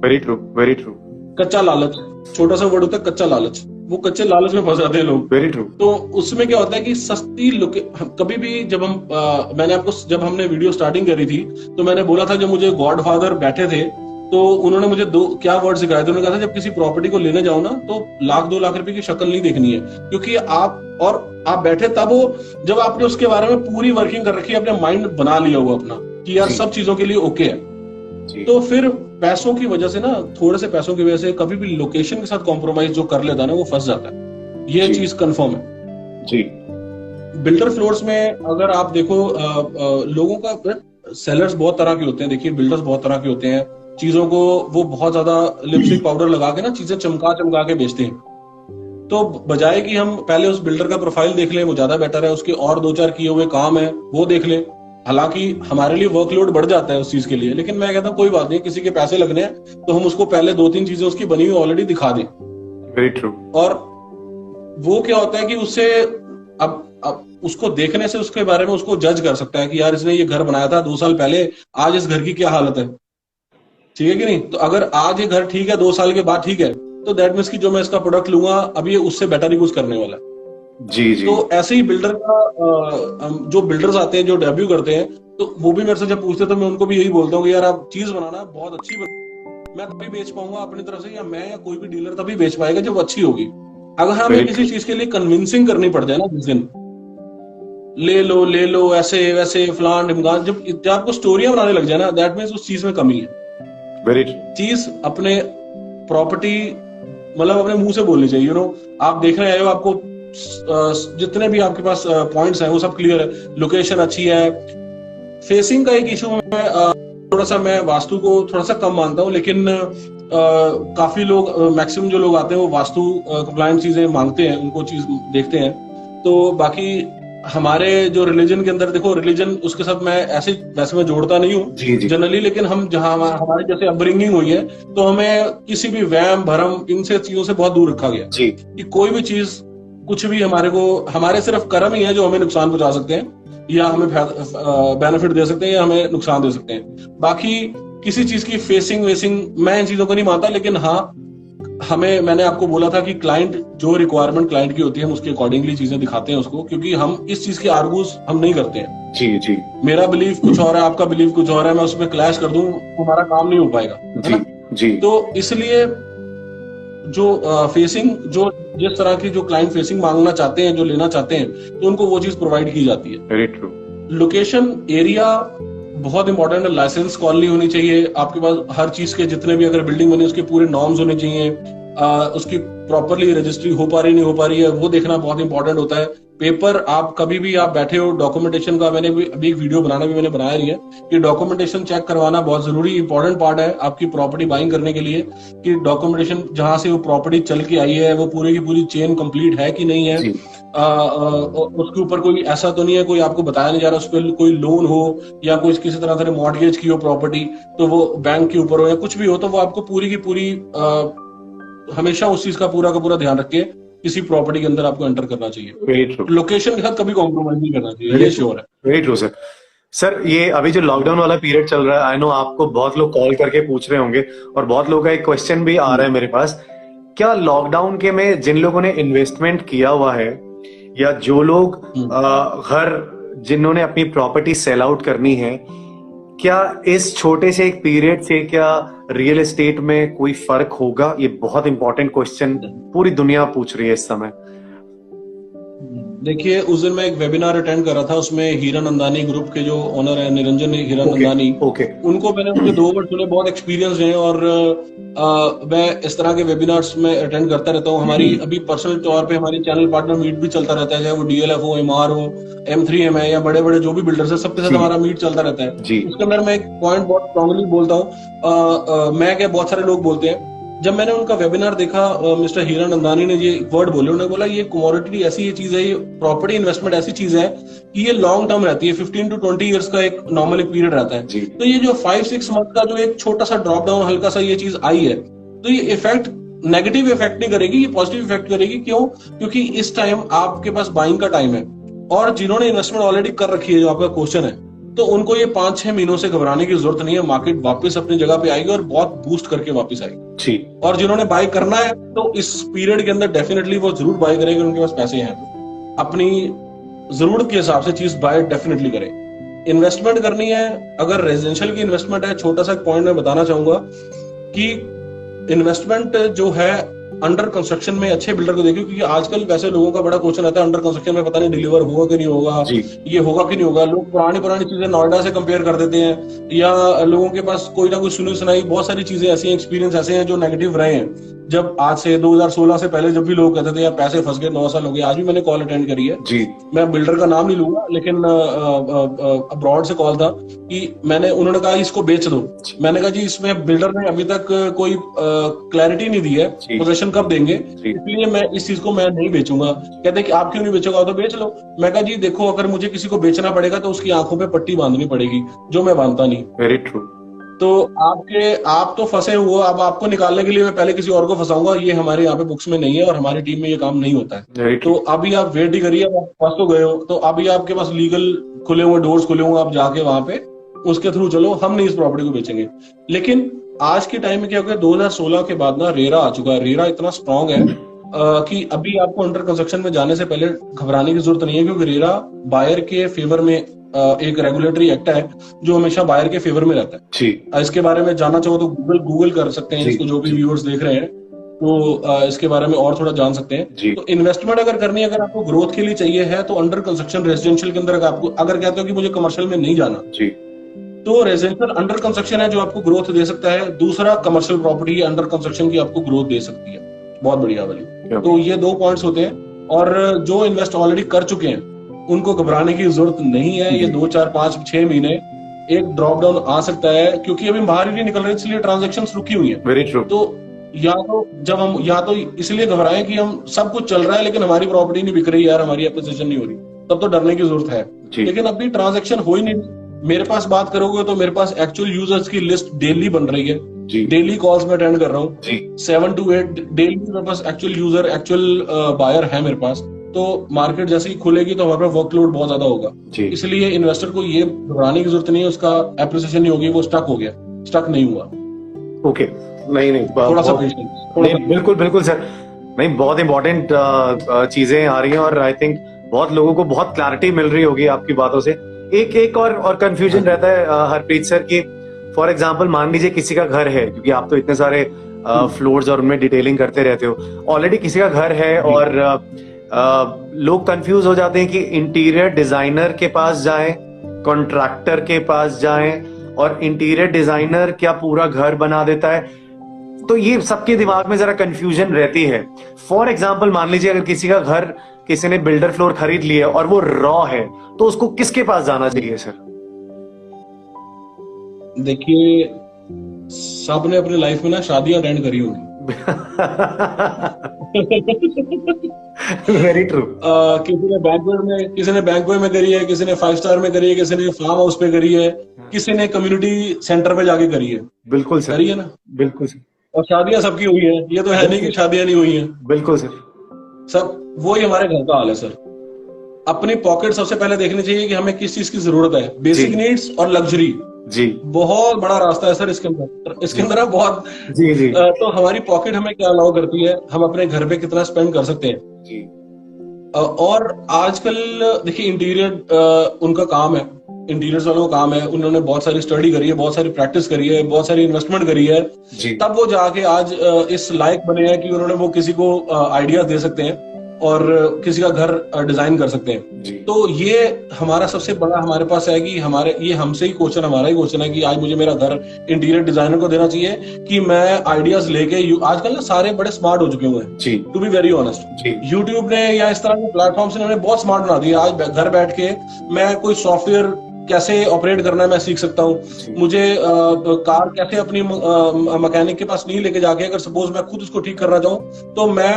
Very true very true. कच्चा लालच, छोटा सा वर्ड होता है कच्चा लालच, वो कच्चे लालच में फंस जाते हैं लोग। Very true. तो उसमें क्या होता है कि सस्ती कभी भी जब हम मैंने आपको जब हमने वीडियो स्टार्टिंग करी थी तो मैंने बोला था, जब मुझे गॉडफादर बैठे थे तो उन्होंने मुझे क्या वर्ड सिखाए थे। उन्होंने कहा था जब किसी प्रॉपर्टी को लेने जाओ ना तो 1-2 लाख रुपए की शक्ल नहीं देखनी है, क्योंकि आप बैठे तब वो जब आपने उसके बारे में पूरी वर्किंग कर रखी है, अपने माइंड बना लिया हुआ अपना कि यार सब चीजों के लिए ओके है। तो फिर पैसों की वजह से ना, थोड़े से पैसों की वजह से कभी भी लोकेशन के साथ कॉम्प्रोमाइज जो कर लेता है ना वो फंस जाता है। ये चीज कंफर्म है जी। बिल्डर फ्लोर्स में अगर आप देखो लोगों का, सेलर्स बहुत तरह के होते हैं। देखिए बिल्डर्स बहुत तरह के होते हैं, चीजों को वो बहुत ज्यादा लिपस्टिक पाउडर लगा के ना चीजें चमका के बेचते हैं। तो बजाय कि हम पहले उस बिल्डर का प्रोफाइल देख लें, वो ज्यादा बेटर है। उसके और 2-4 किए हुए काम है वो देख लें। हालांकि हमारे लिए वर्कलोड बढ़ जाता है उस चीज के लिए, लेकिन मैं कहता हूँ कोई बात नहीं, किसी के पैसे लगने हैं तो हम उसको पहले 2-3 चीजें उसकी बनी हुई ऑलरेडी दिखा दें। Very true. और वो क्या होता है कि उससे अब अब उसको देखने से उसके बारे में उसको जज कर सकता है कि यार इसने ये घर बनाया था 2 साल पहले, आज इस घर की क्या हालत है, ठीक है कि नहीं। तो अगर आज ये घर ठीक है, 2 साल के बाद ठीक है, तो दैट मीन्स कि जो मैं इसका प्रोडक्ट लूंगा अब ये उससे बेटर ही कुछ करने वाला है। जी जी। तो ऐसे ही बिल्डर का जो बिल्डर्स आते हैं जो डेब्यू करते हैं, तो वो भी मेरे से जब पूछते हैं तो मैं उनको भी यही बोलता हूँ कि यार आप चीज बनाना बहुत अच्छी मैं तभी बेच पाऊंगा अपनी तरफ से, या मैं या कोई भी डीलर तभी बेच पाएगा जब अच्छी होगी। अगर हमें किसी चीज के लिए कन्विंसिंग करनी पड़ जाए ना, जिस दिन ले लो ऐसे वैसे फलान ढिमकान, जब आपको स्टोरियां बनाने लग जाए ना, दैट मीन्स उस चीज में कमी है। वेरी चीज अपने प्रॉपर्टी मतलब अपने मुंह से बोलनी चाहिए, आप देख रहे हो, आपको जितने भी आपके पास पॉइंट्स हैं वो सब क्लियर है, लोकेशन अच्छी है। फेसिंग का एक इशू है, थोड़ा सा मैं वास्तु को थोड़ा सा कम मानता हूँ, लेकिन काफी लोग मैक्सिमम जो लोग आते हैं वो वास्तु कंप्लायंट चीजें मांगते हैं, उनको चीज देखते हैं। तो बाकी हमारे जो रिलीजन के अंदर, देखो रिलीजन उसके साथ मैं ऐसे वैसे मैं जोड़ता नहीं हूँ जनरली, लेकिन हम जहाँ हमारे जैसे अपब्रिंगिंग हुई है तो हमें किसी भी वहम भरम इनसे चीजों से बहुत दूर रखा गया जी। कि कोई भी चीज कुछ भी हमारे सिर्फ कर्म ही है जो हमें नुकसान पहुंचा सकते हैं, या हमें बेनिफिट दे सकते हैं, या हमें नुकसान दे सकते हैं। बाकी किसी चीज की फेसिंग वेसिंग मैं इन चीजों को नहीं मानता, लेकिन हाँ मैंने आपको बोला था कि क्लाइंट जो रिक्वायरमेंट क्लाइंट की होती है हम उसके अकॉर्डिंगली चीजें दिखाते हैं उसको, क्योंकि हम इस चीज की आर्गूज हम नहीं करते हैं। जी जी। मेरा बिलीफ कुछ और है, आपका बिलीफ कुछ और है, मैं उसमें क्लैश कर दूं हमारा काम नहीं हो पाएगा जी जी। तो इसलिए जो फेसिंग जो जिस तरह की जो क्लाइंट फेसिंग मांगना चाहते हैं, जो लेना चाहते हैं, तो उनको वो चीज प्रोवाइड की जाती है। Very true. लोकेशन एरिया बहुत इंपॉर्टेंट है, लाइसेंस कॉलोनी होनी चाहिए आपके पास, हर चीज के जितने भी अगर बिल्डिंग बनी उसके पूरे नॉर्म्स होने चाहिए, उसकी प्रॉपरली रजिस्ट्री हो पा रही नहीं हो पा रही है वो देखना बहुत इंपॉर्टेंट होता है। पेपर आप कभी भी आप बैठे हो, डॉक्यूमेंटेशन का मैंने अभी एक वीडियो मैंने बनाया नहीं है कि डॉक्यूमेंटेशन चेक करवाना बहुत जरूरी इंपॉर्टेंट पार्ट है आपकी प्रॉपर्टी बाइंग करने के लिए, कि डॉक्यूमेंटेशन जहां से वो प्रॉपर्टी चल के आई है वो पूरी की पूरी चेन कंप्लीट है कि नहीं है, उसके ऊपर कोई ऐसा तो नहीं है कोई आपको बताया नहीं जा रहा उस पर कोई लोन हो या कोई किसी तरह से मॉर्टगेज की हो प्रॉपर्टी, तो वो बैंक के ऊपर हो या कुछ भी हो, तो वो आपको पूरी की पूरी हमेशा उस चीज का पूरा ध्यान रख के किसी प्रॉपर्टी के अंदर आपको एंटर करना चाहिए। लोकेशन के साथ कभी कॉम्प्रोमाइज नहीं करना चाहिए, ये श्योर है। Very true sir. सर ये अभी जो लॉकडाउन वाला पीरियड चल रहा है, आई नो आपको बहुत लोग कॉल करके पूछ रहे होंगे और बहुत लोगों का एक क्वेश्चन भी आ रहा है मेरे पास, क्या लॉकडाउन के में जिन लोगों ने इन्वेस्टमेंट किया हुआ है या जो लोग घर जिन्होंने अपनी प्रॉपर्टी सेल आउट करनी है, क्या इस छोटे से एक पीरियड से क्या रियल एस्टेट में कोई फर्क होगा? ये बहुत इंपॉर्टेंट क्वेश्चन पूरी दुनिया पूछ रही है इस समय। देखिए उस दिन मैं एक वेबिनार अटेंड कर रहा था, उसमें हीरानंदानी ग्रुप के जो ओनर है निरंजन हीरानंदानी, उनको मैंने उनके 2 वर्ष सुने, बहुत एक्सपीरियंस है और मैं इस तरह के वेबिनार्स में अटेंड करता रहता हूँ। हमारी अभी पर्सनल तौर पे हमारी चैनल पार्टनर मीट भी चलता रहता है, चाहे वो DLF हो, MR हो, M3M है या बड़े बड़े जो भी बिल्डर्स है सबके साथ हमारा मीट चलता रहता है। उसके अंदर मैं एक पॉइंट बहुत स्ट्रांगली बोलता हूँ, मैं क्या बहुत सारे लोग बोलते हैं, जब मैंने उनका वेबिनार देखा मिस्टर हीरानंदानी ने ये वर्ड बोले, उन्होंने बोला ये कमोडिटी ऐसी ये चीज है, ये प्रॉपर्टी इन्वेस्टमेंट ऐसी चीज है कि ये लॉन्ग टर्म रहती है, 15 to 20 इयर्स का एक नॉर्मल एक पीरियड रहता है। तो ये जो 5-6 मंथ का जो एक छोटा सा ड्रॉप डाउन हल्का सा ये चीज आई है, तो ये इफेक्ट नेगेटिव इफेक्ट नहीं करेगी, ये पॉजिटिव इफेक्ट करेगी। क्यों? क्योंकि इस टाइम आपके पास बाइंग का टाइम है और जिन्होंने इन्वेस्टमेंट ऑलरेडी कर रखी है, जो आपका क्वेश्चन है, तो उनको ये 5-6 महीनों से घबराने की जरूरत नहीं है, मार्केट वापस अपनी जगह पे आएगी और बहुत बूस्ट करके वापस आएगी। ठीक। और जिन्होंने बाय करना है तो इस पीरियड के अंदर डेफिनेटली वो जरूर बाय करेंगे, उनके पास पैसे हैं तो अपनी जरूरत के हिसाब से चीज बाय डेफिनेटली करें। इन्वेस्टमेंट करनी है, अगर रेजिडेंशियल की इन्वेस्टमेंट है, छोटा सा पॉइंट मैं बताना चाहूंगा कि इन्वेस्टमेंट जो है अंडर कंस्ट्रक्शन में अच्छे बिल्डर को देखिए, क्योंकि आजकल वैसे लोगों का बड़ा क्वेश्चन आता है अंडर कंस्ट्रक्शन में पता नहीं डिलीवर होगा कि नहीं होगा, ये होगा कि नहीं होगा। लोग पुरानी चीजें नोएडा से कंपेयर कर देते हैं, या लोगों के पास कोई ना कोई सुनी सुनाई बहुत सारी चीजें ऐसी हैं, एक्सपीरियंस ऐसे हैं जो नेगेटिव रहे हैं। जब आज से 2016 से पहले जब भी लोग कहते थे यार पैसे फंस गए, 9 साल हो गए, आज भी मैंने कॉल अटेंड करी है जी, मैं बिल्डर का नाम नहीं लूंगा, लेकिन अब्रॉड से कॉल था कि उन्होंने कहा इसको बेच दो। मैंने कहा जी इसमें बिल्डर ने अभी तक कोई क्लैरिटी नहीं दी है, पोजीशन कब देंगे, इसलिए मैं इस चीज को मैं नहीं बेचूंगा। कहते कि आप क्यों नहीं बेचोगा? तो बेच लो। मैं कहा जी देखो, अगर मुझे किसी को बेचना पड़ेगा तो उसकी आंखों पे पट्टी बांधनी पड़ेगी, जो मैं बांधता नहीं। Very true. तो आप तो फंसे हुए, अब आपको निकालने के लिए मैं पहले किसी और को फंसाऊंगा, ये हमारे यहाँ पे बुक्स में नहीं है और हमारी टीम में ये काम नहीं होता है। Very तो true. अभी आप वेट ही करिए, अब आप फंस तो गए हो, तो अभी आपके पास लीगल खुले हुए डोर्स खुले हुए, आप जाके वहां पे उसके थ्रू चलो, हम नहीं इस प्रॉपर्टी को बेचेंगे। लेकिन आज के टाइम में क्या हो गया, 2016 के बाद ना रेरा आ चुका है। रेरा इतना स्ट्रांग है कि अभी आपको अंडर कंस्ट्रक्शन में जाने से पहले घबराने की जरूरत नहीं है, क्योंकि रेरा बायर के फेवर में एक रेगुलेटरी एक्ट है जो हमेशा बायर के फेवर में रहता है जी। इसके बारे में जानना चाहो तो गूगल कर सकते हैं इसको, जो भी व्यूअर्स देख रहे हैं तो इसके बारे में और थोड़ा जान सकते हैं। तो इन्वेस्टमेंट अगर करनी है, अगर आपको ग्रोथ के लिए चाहिए है, तो अंडर कंस्ट्रक्शन रेजिडेंशियल के अंदर आपको अगर कहते हो कि मुझे कमर्शियल में नहीं जाना जी, तो रेजिडेंशियल अंडर कंस्ट्रक्शन है जो आपको ग्रोथ दे सकता है। दूसरा कमर्शियल प्रॉपर्टी अंडर कंस्ट्रक्शन की आपको ग्रोथ दे सकती है बहुत बढ़िया वाली। तो ये 2 पॉइंट्स होते हैं, और जो इन्वेस्ट ऑलरेडी कर चुके हैं उनको घबराने की जरूरत नहीं है। ये 2, 4, 5, 6 महीने एक ड्रॉप डाउन आ सकता है, क्योंकि अभी बाहर ही नहीं निकल रहे, इसलिए ट्रांजेक्शन रुकी हुई है। Very true. तो या तो इसलिए घबराएं कि हम सब कुछ चल रहा है लेकिन हमारी प्रॉपर्टी नहीं बिक रही यार, हमारी एप्रिसिएशन नहीं हो रही, तब तो डरने की जरूरत है। लेकिन अभी ट्रांजेक्शन हो ही नहीं। मेरे पास बात करोगे तो मेरे पास एक्चुअल यूजर्स की लिस्ट डेली बन रही है, डेली कॉल्स में अटेंड कर रहा हूँ, 7 to 8 डेली मेरे पास एक्चुअल यूजर एक्चुअल बायर है मेरे पास। तो मार्केट जैसे ही खुलेगी तो हमारे पास वर्कलोड बहुत ज्यादा होगा, इसलिए इन्वेस्टर को ये घबराने की जरूरत नहीं है, उसका एप्रिसिएशन नहीं होगी, वो स्टक हो गया, स्टक नहीं हुआ। ओके, नहीं थोड़ा सा बिल्कुल बिल्कुल सर, नहीं बहुत इंपॉर्टेंट चीजें आ रही हैं, और आई थिंक बहुत लोगों को बहुत क्लैरिटी मिल रही होगी आपकी बातों से। एक और कंफ्यूजन रहता है हरप्रीत सर की, फॉर एग्जांपल मान लीजिए किसी का घर है, क्योंकि आप तो इतने सारे फ्लोर्स और उनमें डिटेलिंग करते रहते हो, ऑलरेडी किसी का घर है और लोग कंफ्यूज हो जाते हैं कि इंटीरियर डिजाइनर के पास जाएं, कॉन्ट्रैक्टर के पास जाएं, और इंटीरियर डिजाइनर क्या पूरा घर बना देता है, तो ये सबके दिमाग में जरा कंफ्यूजन रहती है। फॉर एग्जांपल मान लीजिए अगर किसी का घर किसी ने बिल्डर फ्लोर खरीद लिया और वो रॉ है, तो उसको किसके पास जाना चाहिए सर? देखिए, सबने अपनी लाइफ में ना शादियां अटेंड करी होंगी। Very true. किसी ने बैंक्वेट में करी है, किसी ने 5 स्टार में करी है, किसी ने फार्म हाउस पे करी है, किसी ने कम्युनिटी सेंटर पे जाके करी है। बिल्कुल सर, करी है ना? बिल्कुल सर। और शादियां सबकी हुई है, ये तो है नहीं कि शादियां नहीं हुई हैं। बिल्कुल सर। सब वो ही हमारे घर का हाल है सर। अपनी पॉकेट सबसे पहले देखनी चाहिए कि हमें किस चीज की जरूरत है, बेसिक नीड्स और लग्जरी। जी, बहुत बड़ा रास्ता है सर इसके अंदर बहुत जी। तो हमारी पॉकेट हमें क्या अलाउ करती है, हम अपने घर पे कितना स्पेंड कर सकते हैं जी। और आजकल देखिए इंटीरियर उनका काम है, इंटीरियर्स वालों का काम है, उन्होंने बहुत सारी स्टडी करी है, बहुत सारी प्रैक्टिस करी है, बहुत सारी इन्वेस्टमेंट करी है, तब वो जाके आज इस लायक बने हैं कि उन्होंने वो किसी को आइडियाज दे सकते हैं और किसी का घर डिजाइन कर सकते हैं। तो ये हमारा सबसे बड़ा हमारे पास है कि ये हमसे ही क्वेश्चन, हमारा ही क्वेश्चन है कि आज मुझे मेरा घर इंटीरियर डिजाइनर को देना चाहिए कि मैं आइडियाज लेके, आजकल ना सारे बड़े स्मार्ट हो चुके हुए हैं, to be very honest. YouTube ने या इस तरह के प्लेटफॉर्म से उन्होंने बहुत स्मार्ट बना दिया। आज घर बैठ के मैं कोई सॉफ्टवेयर कैसे ऑपरेट करना है मैं सीख सकता हूँ, मुझे कार कैसे अपनी मैकेनिक के पास नहीं लेके जाके, अगर सपोज मैं खुद उसको ठीक करना चाहूँ तो मैं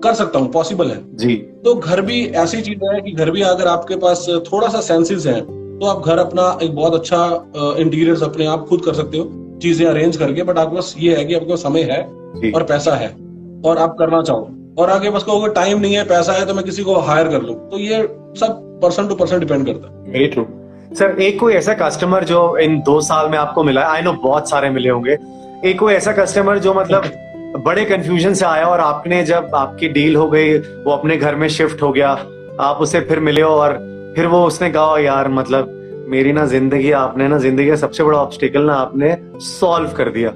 कर सकता हूँ, पॉसिबल है जी। तो घर भी ऐसी चीज है कि घर भी अगर आपके पास थोड़ा सा सेंसेस है तो आप घर अपना एक बहुत अच्छा इंटीरियर्स अपने आप खुद कर सकते हो, चीजें अरेंज करके। बट आपके पास ये है कि आपके पास समय है और पैसा है और आप करना चाहो, और आगे बस कहोगे टाइम नहीं है, पैसा है तो मैं किसी को हायर कर लूं, तो ये सब पर्सन टू पर्सन डिपेंड करता है। Very true sir. एक कोई ऐसा कस्टमर जो इन 2 साल में आपको मिला, आई नो बहुत सारे मिले होंगे, एक कोई ऐसा कस्टमर जो मतलब बड़े कंफ्यूजन से आया और आपने जब आपकी डील हो गई, वो अपने घर में शिफ्ट हो गया, आप उससे फिर मिले और फिर वो उसने कहा यार मतलब मेरी ना जिंदगी, आपने ना जिंदगी का सबसे बड़ा ऑब्स्टिकल ना आपने सॉल्व कर दिया,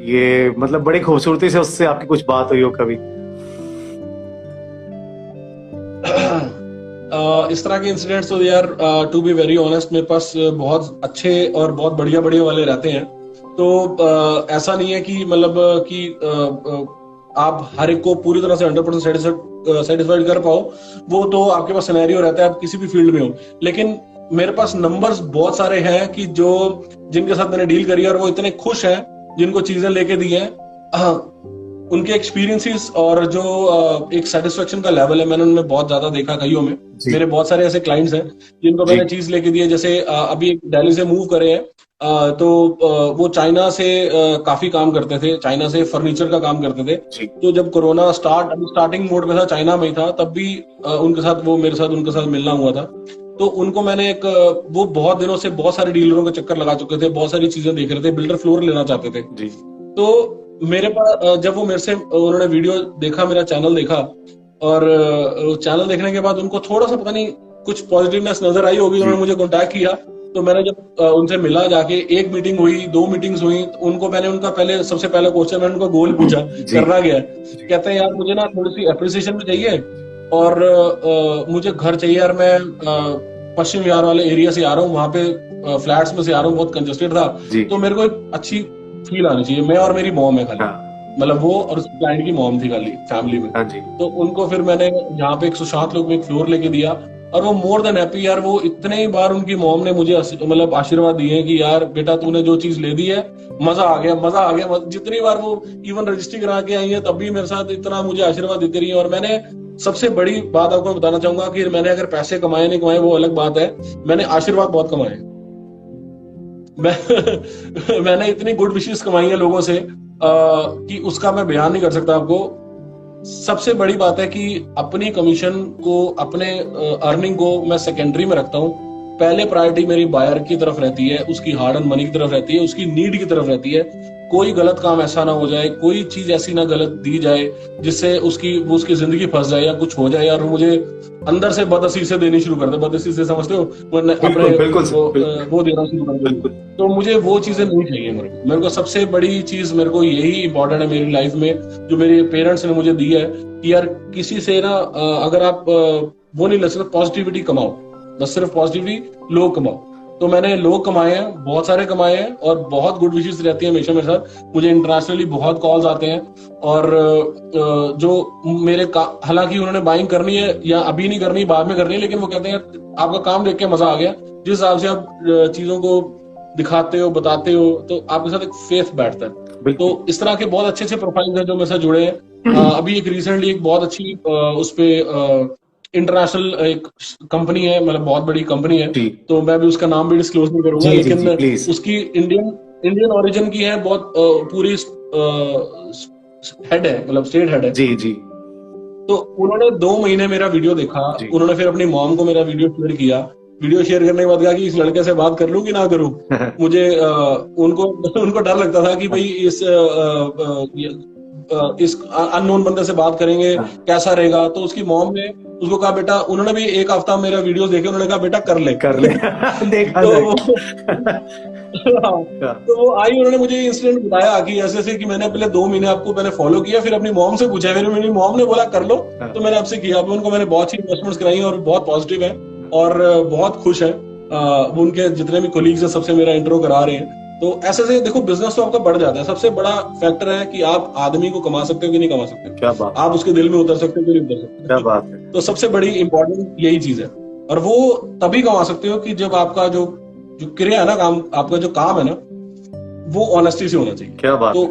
ये मतलब बड़ी खूबसूरती से उससे आपकी कुछ बात हुई हो कभी? इस तरह के इंसिडेंट्स तो यार टू बी वेरी ऑनेस्ट मेरे पास बहुत अच्छे और बहुत बढ़िया वाले रहते हैं। तो ऐसा नहीं है कि मतलब कि आप हर एक को पूरी तरह से 100% सेटिस्फाइड कर पाओ, वो तो आपके पास सिनेरियो रहता है, आप किसी भी फील्ड में हो। लेकिन मेरे पास नंबर्स बहुत सारे हैं कि जो जिनके साथ मैंने डील करी है और वो इतने खुश हैं, जिनको चीजें लेके दी हैं, उनके एक्सपीरियंसेस और जो एक सेटिस्फेक्शन का लेवल है मैंने उनमें बहुत ज्यादा देखा कईयों में। मेरे बहुत सारे ऐसे क्लाइंट्स हैं जिनको मैंने चीज लेके दी है, जैसे अभी दिल्ली से मूव करे हैं तो वो चाइना से काफी काम करते थे, चाइना से फर्नीचर का काम करते थे। तो जब कोरोना स्टार्टिंग मोड में था, चाइना में ही था, तब भी उनके साथ उनके साथ मिलना हुआ था। तो उनको मैंने वो बहुत दिनों से बहुत सारे डीलरों के चक्कर लगा चुके थे, बहुत सारी चीजें देख रहे थे, बिल्डर फ्लोर लेना चाहते थे जी। तो मेरे पास जब वो मेरे से उन्होंने वीडियो देखा, मेरा चैनल देखा, और चैनल देखने के बाद उनको थोड़ा सा पता नहीं कुछ पॉजिटिवनेस नजर आई होगी, उन्होंने मुझे कांटेक्ट किया। तो मैंने जब उनसे मिला जाके, एक मीटिंग हुई, 2 मीटिंग्स हुई, तो उनको मैंने उनका सबसे पहला क्वेश्चन मैंने उनका गोल पूछा करना क्या है। कहते हैं यार मुझे ना थोड़ी सी अप्रिसिएशन भी चाहिए, और मुझे घर चाहिए यार, मैं पश्चिम बिहार वाले एरिया से आ रहा हूँ, वहां पे फ्लैट्स में से आ रहा हूँ, बहुत कंजेस्टेड था, तो मेरे को एक अच्छी फील आनी चाहिए। मैं और मेरी मॉम है खाली, मतलब वो और क्लाइंट की मॉम थी खाली फैमिली में। तो उनको फिर मैंने यहाँ पे 107 लोग में एक फ्लोर लेके दिया, और वो मोर देन हैप्पी यार। वो इतने ही बार उनकी मॉम ने मुझे मतलब आशीर्वाद दिए कि यार बेटा तूने जो चीज ले दी है, मजा आ गया, मजा आ गया। जितनी बार वो इवन रजिस्ट्री करा के आई है, तब भी मेरे साथ इतना मुझे आशीर्वाद देती रही है। और मैंने सबसे बड़ी बात आपको बताना चाहूंगा कि मैंने अगर पैसे कमाए नहीं कमाए वो अलग बात है, मैंने आशीर्वाद बहुत कमाए। मैंने इतनी गुड विशेस कमाई है लोगों से कि उसका मैं बयान नहीं कर सकता आपको। सबसे बड़ी बात है कि अपनी कमीशन को, अपने अर्निंग को मैं सेकेंडरी में रखता हूँ। पहले प्रायोरिटी मेरी बायर की तरफ रहती है, उसकी हार्ड एंड मनी की तरफ रहती है, उसकी नीड की तरफ रहती है। कोई गलत काम ऐसा ना हो जाए, कोई चीज ऐसी ना गलत दी जाए जिससे उसकी जिंदगी फंस जाए या कुछ हो जाए, और मुझे अंदर से बदअसी से देनी शुरू कर दे। बदअसी से समझते हो, वो देना शुरू कर दे। तो मुझे वो चीजें नहीं चाहिए। मेरे को सबसे बड़ी चीज, मेरे को यही इंपॉर्टेंट है मेरी लाइफ में, जो मेरे पेरेंट्स ने मुझे दी है, कि यार किसी से ना अगर आप वो नहीं ले सकते, पॉजिटिविटी कमाओ, बस सिर्फ पॉजिटिविटी लोग कमाओ। तो मैंने लोग कमाए हैं, बहुत सारे कमाए हैं, और बहुत गुड विशेस रहती है हमेशा मेरे साथ। मुझे इंटरनेशनली बहुत कॉल्स आते हैं, और जो हालांकि उन्होंने बाइंग करनी है या अभी नहीं करनी, बाद में करनी है, लेकिन वो कहते हैं आपका काम देख के मजा आ गया। जिस हिसाब से आप चीजों को दिखाते हो, बताते हो, तो आपके साथ एक फेथ बैठता है। तो इस तरह के बहुत अच्छे अच्छे प्रोफाइल हैं जो मेरे साथ जुड़े हैं। अभी एक रिसेंटली एक बहुत अच्छी उस पे इंटरनेशनल एक कंपनी है, मतलब बहुत बड़ी कंपनी है, तो मैं भी उसका नाम भी डिस्क्लोज नहीं करूंगा, लेकिन उसकी इंडियन ओरिजिन की है, बहुत पूरी हेड है, मतलब स्टेट हेड है। जी। तो उन्होंने 2 महीने मेरा वीडियो देखा, उन्होंने फिर अपनी मॉम को मेरा वीडियो शेयर किया। वीडियो शेयर करने के बाद कहा कि इस लड़के से बात कर लूं कि ना करूं। मुझे उनको डर लगता था कि भाई इस अननोन बंदे से बात करेंगे, कैसा रहेगा। तो उसकी मॉम ने उसको कहा बेटा, उन्होंने भी एक हफ्ता मेरा वीडियो देखे, उन्होंने कहा बेटा कर ले देखा तो वो आई, उन्होंने मुझे इंसिडेंट बताया कि ऐसे ऐसे कि मैंने पहले 2 महीने आपको मैंने फॉलो किया, फिर अपनी मॉम से पूछा, फिर मेरी मॉम ने बोला कर लो, तो मैंने आपसे किया। उनको मैंने बहुत सी इन्वेस्टमेंट्स कराई और बहुत पॉजिटिव है और बहुत खुश है। उनके जितने भी कोलीग्स हैं सबसे मेरा इंट्रो करा रहे हैं। तो ऐसे से देखो, बिजनेस तो आपका बढ़ जाता है। सबसे बड़ा फैक्टर है कि आप आदमी को कमा सकते हो कि नहीं कमा सकते। क्या बात, आप उसके दिल में उतर सकते हो कि नहीं उतर सकते। क्या बात है। तो सबसे बड़ी इंपॉर्टेंट यही चीज है, और वो तभी कमा सकते हो कि जब आपका जो क्रिया है ना, काम, आपका जो काम है ना, वो ऑनेस्टी से होना चाहिए। क्या बात। तो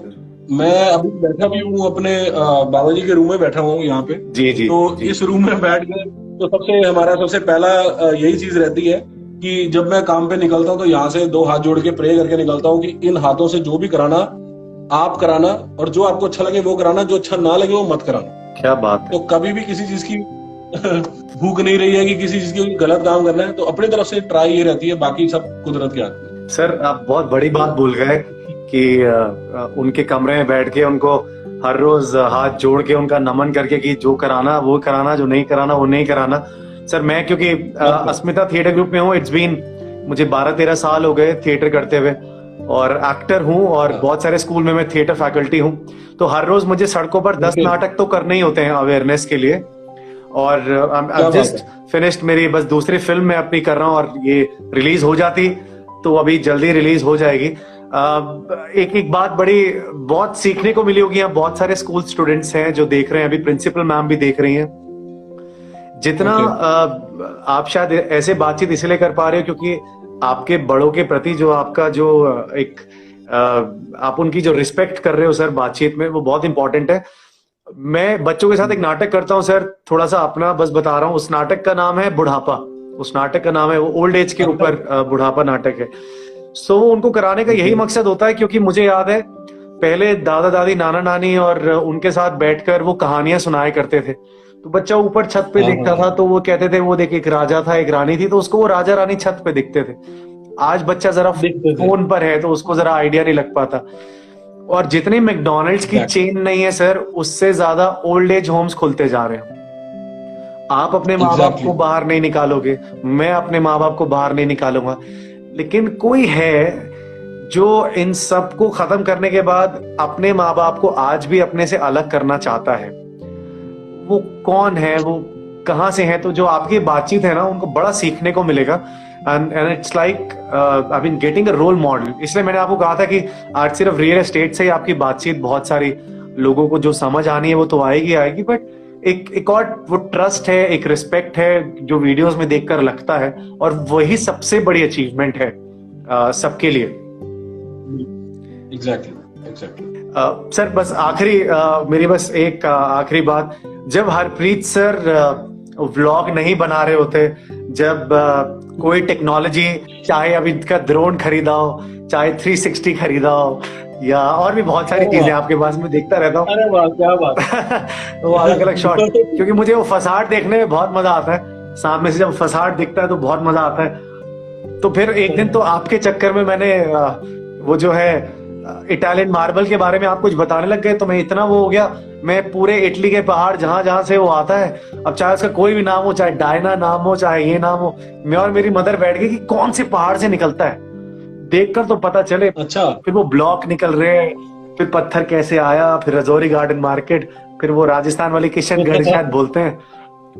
मैं अभी बैठा भी हूँ अपने बाबा जी के रूम में बैठा हूँ यहाँ पे। जी। तो इस रूम में बैठ के तो हमारा सबसे पहला यही चीज रहती है कि जब मैं काम पे निकलता हूँ तो यहाँ से 2 हाथ जोड़ के प्रे करके निकलता हूँ कि इन हाथों से जो भी कराना आप कराना, और जो आपको अच्छा लगे वो कराना, जो अच्छा ना लगे वो मत कराना। क्या बात है। तो कभी भी किसी चीज की भूख नहीं रही है कि किसी चीज की गलत काम करना है, तो अपनी तरफ से ट्राई ये रहती है, बाकी सब कुदरत के हाथ में। सर आप बहुत बड़ी बात भूल गए कि उनके कमरे में बैठ के उनको हर रोज हाथ जोड़ के उनका नमन करके कि जो कराना वो कराना, जो नहीं कराना वो नहीं कराना। सर मैं क्योंकि अस्मिता थिएटर ग्रुप में हूँ, इट्स बीन मुझे 12-13 साल हो गए थिएटर करते हुए, और एक्टर हूँ, और बहुत सारे स्कूल में मैं थिएटर फैकल्टी हूँ। तो हर रोज मुझे सड़कों पर 10 नाटक तो करने ही होते हैं अवेयरनेस के लिए। और जस्ट फिनिश्ड मेरी बस दूसरी फिल्म मैं अपनी कर रहा हूँ, और ये रिलीज हो जाती तो अभी जल्दी रिलीज हो जाएगी। एक बात बहुत सीखने को मिली होगी। यहाँ बहुत सारे स्कूल स्टूडेंट्स हैं जो देख रहे हैं, अभी प्रिंसिपल मैम भी देख रही हैं। जितना आप शायद ऐसे बातचीत इसलिए कर पा रहे हो क्योंकि आपके बड़ों के प्रति जो आपका जो एक आप उनकी जो रिस्पेक्ट कर रहे हो सर बातचीत में, वो बहुत इंपॉर्टेंट है। मैं बच्चों के साथ एक नाटक करता हूँ सर, थोड़ा सा अपना बस बता रहा हूँ। उस नाटक का नाम है बुढ़ापा। उस नाटक का नाम है, वो ओल्ड एज के ऊपर बुढ़ापा नाटक है। सो उनको कराने का यही मकसद होता है, क्योंकि मुझे याद है पहले दादा दादी नाना नानी और उनके साथ बैठकर वो कहानियां सुनाया करते थे। तो बच्चा ऊपर छत पे हाँ, दिखता हाँ, था तो वो कहते थे वो देख एक राजा था एक रानी थी, तो उसको वो राजा रानी छत पे दिखते थे। आज बच्चा जरा दिखते थे। फोन पर है तो उसको जरा आइडिया नहीं लग पाता। और जितनी मैकडोनल्ड्स की Exactly. चेन नहीं है सर, उससे ज्यादा ओल्ड एज होम्स खुलते जा रहे हैं। आप अपने माँ बाप Exactly. को बाहर नहीं निकालोगे, मैं अपने माँ बाप को बाहर नहीं निकालूंगा, लेकिन कोई है जो इन सब को खत्म करने के बाद अपने माँ बाप को आज भी अपने से अलग करना चाहता है। वो कौन है, वो कहाँ से है? तो जो आपकी बातचीत है ना, उनको बड़ा सीखने को मिलेगा। And it's like I been getting a role model. इसलिए मैंने आपको कहा था कि आज सिर्फ रियल एस्टेट से ही आपकी बातचीत बहुत सारी लोगों को जो समझ आनी है वो तो आएगी आएगी, बट एक और वो ट्रस्ट है, एक रिस्पेक्ट है जो वीडियोस में देखकर लगता है, और वही सबसे बड़ी अचीवमेंट है सबके लिए। एग्जैक्टली। सर बस आखिरी मेरी बस एक आखिरी बात, जब हरप्रीत सर व्लॉग नहीं बना रहे होते, जब कोई टेक्नोलॉजी, चाहे अभी का ड्रोन खरीदा हो, चाहे 360 खरीदा हो, या और भी बहुत सारी चीजें आपके पास में देखता रहता हूँ। अरे वाह, क्या बात। वो अलग अलग शॉट, क्योंकि मुझे वो फसाड देखने में बहुत मजा आता है। सामने से जब फसाड दिखता है तो बहुत मजा आता है। तो फिर एक दिन तो आपके चक्कर में मैंने वो जो है इटालियन मार्बल के बारे में आप कुछ बताने लग गए, तो मैं इतना वो हो गया, मैं पूरे इटली के पहाड़ जहां जहां से वो आता है, अब चाहे उसका कोई भी नाम हो, चाहे डायना नाम हो, चाहे ये नाम हो, मैं और मेरी मदर बैठ गई कि कौन से पहाड़ से निकलता है, देखकर तो पता चले। अच्छा। फिर वो ब्लॉक निकल रहे हैं, फिर पत्थर कैसे आया, फिर रजौरी गार्डन मार्केट, फिर वो राजस्थान वाली किशनगढ़ शायद बोलते हैं,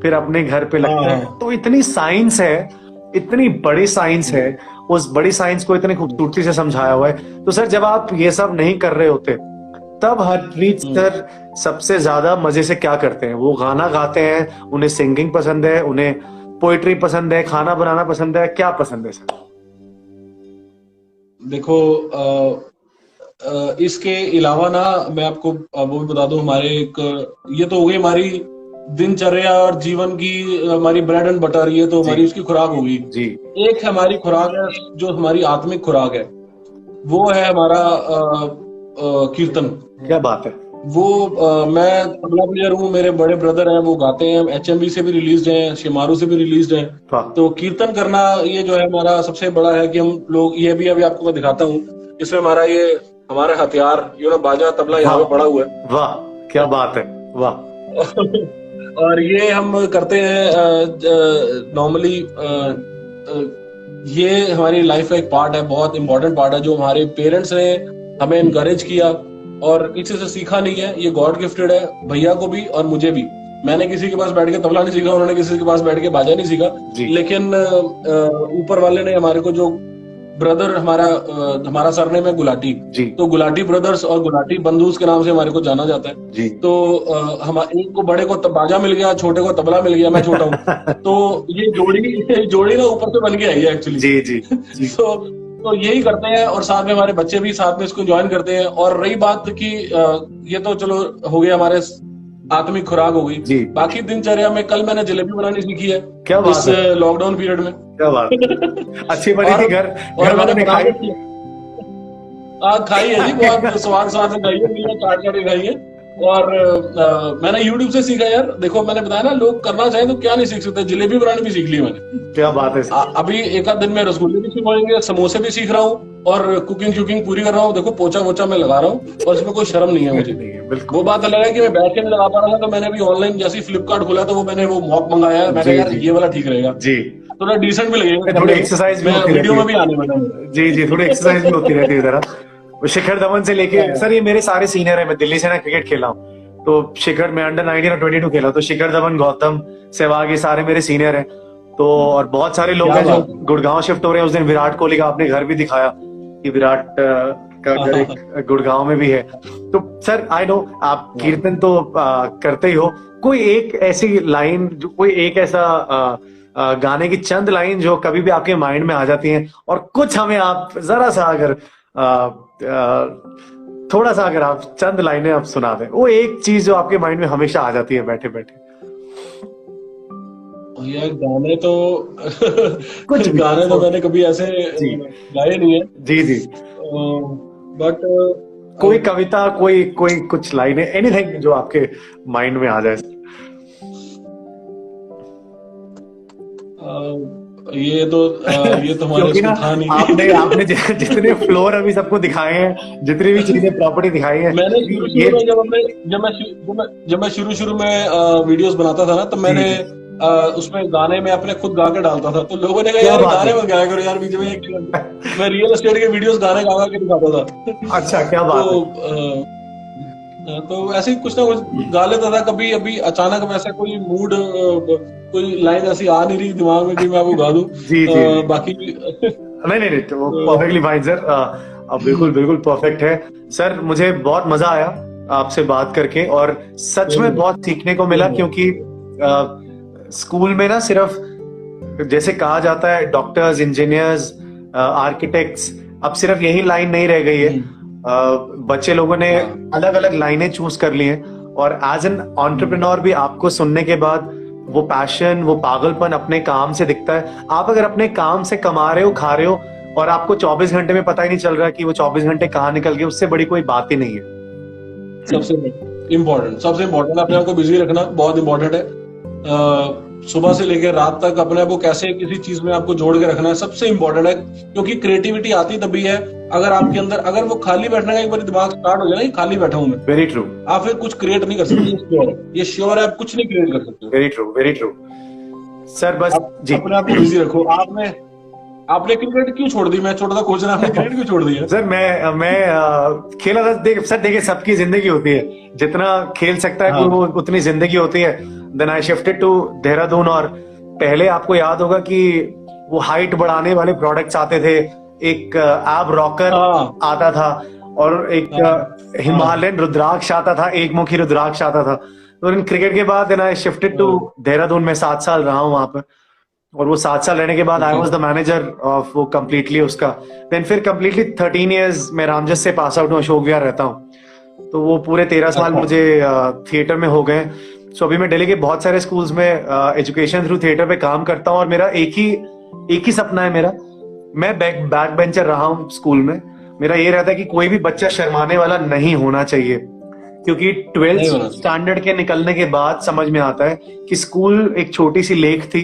फिर अपने घर पे लगता है। तो इतनी साइंस है, इतनी बड़ी साइंस है, उस बड़ी साइंस को इतनी खूबसूरती से समझाया हुआ है। तो सर जब आप ये सब नहीं कर रहे होते, तब हरप्रीत सर सबसे ज्यादा मजे से क्या करते हैं? वो गाना गाते हैं, उन्हें सिंगिंग पसंद है, उन्हें पोइट्री पसंद है, खाना बनाना पसंद है, क्या पसंद है सर? देखो इसके अलावा ना मैं आपको वो भी बता दूं, हमारे एक ये तो हो गई हमारी दिनचर्या और जीवन की हमारी ब्रेड एंड बटर, ये तो हमारी उसकी खुराक होगी जी। एक हमारी खुराक है जो हमारी आत्मिक खुराक है, वो है हमारा कीर्तन। क्या बात है। वो मैं तबला प्लेयर हूँ, मेरे बड़े ब्रदर हैं वो गाते हैं, HMV से भी रिलीज हैं, शिमारू से भी रिलीज हैं। तो कीर्तन करना ये जो है हमारा सबसे बड़ा है कि हम लोग, ये भी अभी आपको मैं दिखाता हूँ, इसमें हमारा ये हमारा हथियार बाजा तबला यहाँ पे पड़ा हुआ है। वाह क्या बात है, वाह। और ये हम करते हैं नॉर्मली, ये हमारी लाइफ का एक पार्ट है, बहुत इंपॉर्टेंट पार्ट है, जो हमारे पेरेंट्स ने हमें इनकरेज किया और किसी से सीखा नहीं है, ये गॉड गिफ्टेड है भैया को भी और मुझे भी। मैंने किसी के पास बैठ के तबला नहीं सीखा, उन्होंने किसी के पास बैठ के बाजा नहीं सीखा, लेकिन ऊपर वाले ने हमारे को जो ब्रदर, हमारा सरनेम है गुलाटी, तो गुलाटी ब्रदर्स और गुलाटी बंधुस के नाम से हमारे को जाना जाता है जी। तो हम एक को बड़े को बाजा मिल गया, छोटे को तबला मिल गया, मैं छोटा हूँ तो ये जोड़ी ना ऊपर से बन के आई है एक्चुअली जी जी, जी। तो यही करते हैं, और साथ में हमारे बच्चे भी साथ में इसको ज्वाइन करते हैं। और रही बात की ये तो चलो हो गया हमारे आत्मिक खुराक हो गई जी। बाकी दिनचर्या में कल मैंने जलेबी बनानी सीखी है, क्या बात इस लॉकडाउन पीरियड में। क्या बात अच्छी बनी थी, घर और मैंने खाई खाई है जी, बहुत स्वाद से खाई है, काट के खाई है। और मैंने YouTube से सीखा यार, देखो मैंने बताया ना, लोग करना चाहे तो क्या नहीं सीख सकते, जलेबी बनानी भी सीख ली मैंने। क्या बात है। अभी एक आध दिन में रसगुल्ले भी सीखेंगे, समोसे भी सीख रहा हूँ, और कुकिंग पूरी कर रहा हूँ। देखो पोचा वोचा मैं लगा रहा हूँ, और इसमें कोई शर्म नहीं है मुझे। वो बात अलग है कि मैं बैठ के नहीं लगा पा रहा था, तो मैंने भी ऑनलाइन जैसे फ्लिपकार्ट खोला तो वो मैंने वो मॉप मंगाया, मैंने यार ये वाला ठीक रहेगा जी, थोड़ा डिसेंट भी लगेगा, थोड़ी एक्सरसाइज भी वीडियो में भी आने वाला जी जी, थोड़ी एक्सरसाइज भी होती रहती है जरा। शिखर धवन से लेके सर, ये मेरे सारे सीनियर है, मैं दिल्ली से ना क्रिकेट खेला हूँ, तो शिखर में अंडर 19 और 22 खेला, तो शिखर धवन, गौतम सहवाग, ये सारे मेरे सीनियर हैं। तो और बहुत सारे लोग हैं जो गुड़गांव शिफ्ट हो रहे हैं। उस दिन विराट कोहली का आपने घर भी दिखाया कि विराट का घर गुड़गांव में भी है। तो सर आई नो आप कीर्तन तो करते ही हो, कोई एक ऐसी लाइन, कोई एक ऐसा गाने की चंद लाइन जो कभी भी आपके माइंड में आ जाती हैं, और कुछ हमें आप जरा सा अगर थोड़ा सा अगर आप चंद लाइनें आप सुना दें, वो एक चीज जो आपके माइंड में हमेशा आ जाती है बैठे बैठे। ये गाने तो कुछ भी गाने तो मैंने कभी ऐसे जी गाए नहीं है, जी जी। बट कोई कविता, कोई कोई कुछ लाइनें, एनीथिंग जो आपके माइंड में आ जाए। ये तो हमारे क्योंकि ना उसमें था नहीं। आपने आपने जितने फ्लोर अभी सबको दिखाए हैं, जितनी भी चीजें प्रॉपर्टी दिखाई है, मैंने शुरू शुरू ये में जब मैं शुरू शुरू में वीडियोस बनाता था ना, तो जी मैंने जी उसमें गाने में अपने खुद गा के डालता था, तो लोगों ने कहा क्या यार बात गाने है। में गाया करो यार, बीच में एक मैं रियल एस्टेट के वीडियोस गाने गा गा के दिखाता था। अच्छा, क्या तो बात है। तो ऐसे ही कुछ ना कुछ गा लेता था। कभी अभी अचानक वैसा कोई मूड, कोई लाइन ऐसी आ नहीं रही दिमाग में कि मैं वो गा दूं। जी जी जी। बाकी नहीं नहीं नहीं, तो वो तो, परफेक्टली फाइन सर। अब बिल्कुल बिल्कुल परफेक्ट है सर। मुझे बहुत मजा आया आपसे बात करके, और सच में बहुत सीखने को मिला, क्योंकि स्कूल में ना सिर्फ जैसे कहा जाता है डॉक्टर्स, इंजीनियर्स, आर्किटेक्ट्स, अब सिर्फ यही लाइन नहीं रह गई है। बच्चे लोगों ने हाँ। अलग अलग लाइनें चूज कर ली हैं, और एज एन एंटरप्रेन्योर भी आपको सुनने के बाद वो पैशन, वो पागलपन अपने काम से दिखता है। आप अगर अपने काम से कमा रहे हो, खा रहे हो, और आपको 24 घंटे में पता ही नहीं चल रहा कि वो 24 घंटे कहाँ निकल गए, उससे बड़ी कोई बात ही नहीं है। सबसे इम्पोर्टेंट अपने आप को बिजी रखना बहुत इम्पोर्टेंट है। सुबह से लेकर रात तक अपने आप को कैसे किसी चीज में आपको जोड़ के रखना है, सबसे इम्पोर्टेंट है। क्योंकि क्रिएटिविटी आती तभी है अगर आपके अंदर, अगर वो खाली बैठने का एक बार दिमाग स्टार्ट हो जाए ना, कि खाली बैठा हूं मैं, वेरी ट्रू, आप फिर कुछ क्रिएट नहीं कर सकते। ये श्योर है, आप कुछ नहीं क्रिएट कर सकते। Very true, very true sir. बस आप जी अपने आप को बिजी रखो। आपने क्रिकेट क्यों छोड़ दी? मैं छोटा था कोच ने, आपने क्रिकेट क्यों छोड़ दिया? सर, मैं खेला था। सर देखिए, सबकी जिंदगी होती है, जितना खेल सकता है कोई, वो उतनी जिंदगी होती है। Then I shifted to Dehradun, और पहले आपको याद होगा कि वो हाइट बढ़ाने वाले प्रोडक्ट्स आते थे, एक एब रॉकर आता था, और एक हिमालयन रुद्राक्ष आता था, एक मुखी रुद्राक्ष आता था। तो इन क्रिकेट के बाद then I shifted to Dehradun में 7 साल रहा हूँ वहां पर, और वो 7 साल रहने के बाद I was the manager of वो कम्प्लीटली उसका। देन फिर कम्प्लीटली 13 इयर्स मैं रामजस से पास आउट हूँ, अशोक विहार रहता हूँ, तो वो पूरे 13 साल मुझे थिएटर में हो गए। सो अभी मैं दिल्ली के बहुत सारे स्कूल्स में एजुकेशन थ्रू थिएटर पे काम करता हूँ, और मेरा एक ही सपना है मेरा। मैं बैक बेंचर रहा हूँ स्कूल में। मेरा ये रहता है कि कोई भी बच्चा शर्माने वाला नहीं होना चाहिए, क्योंकि 12th स्टैंडर्ड के निकलने के बाद समझ में आता है कि स्कूल एक छोटी सी लेक थी,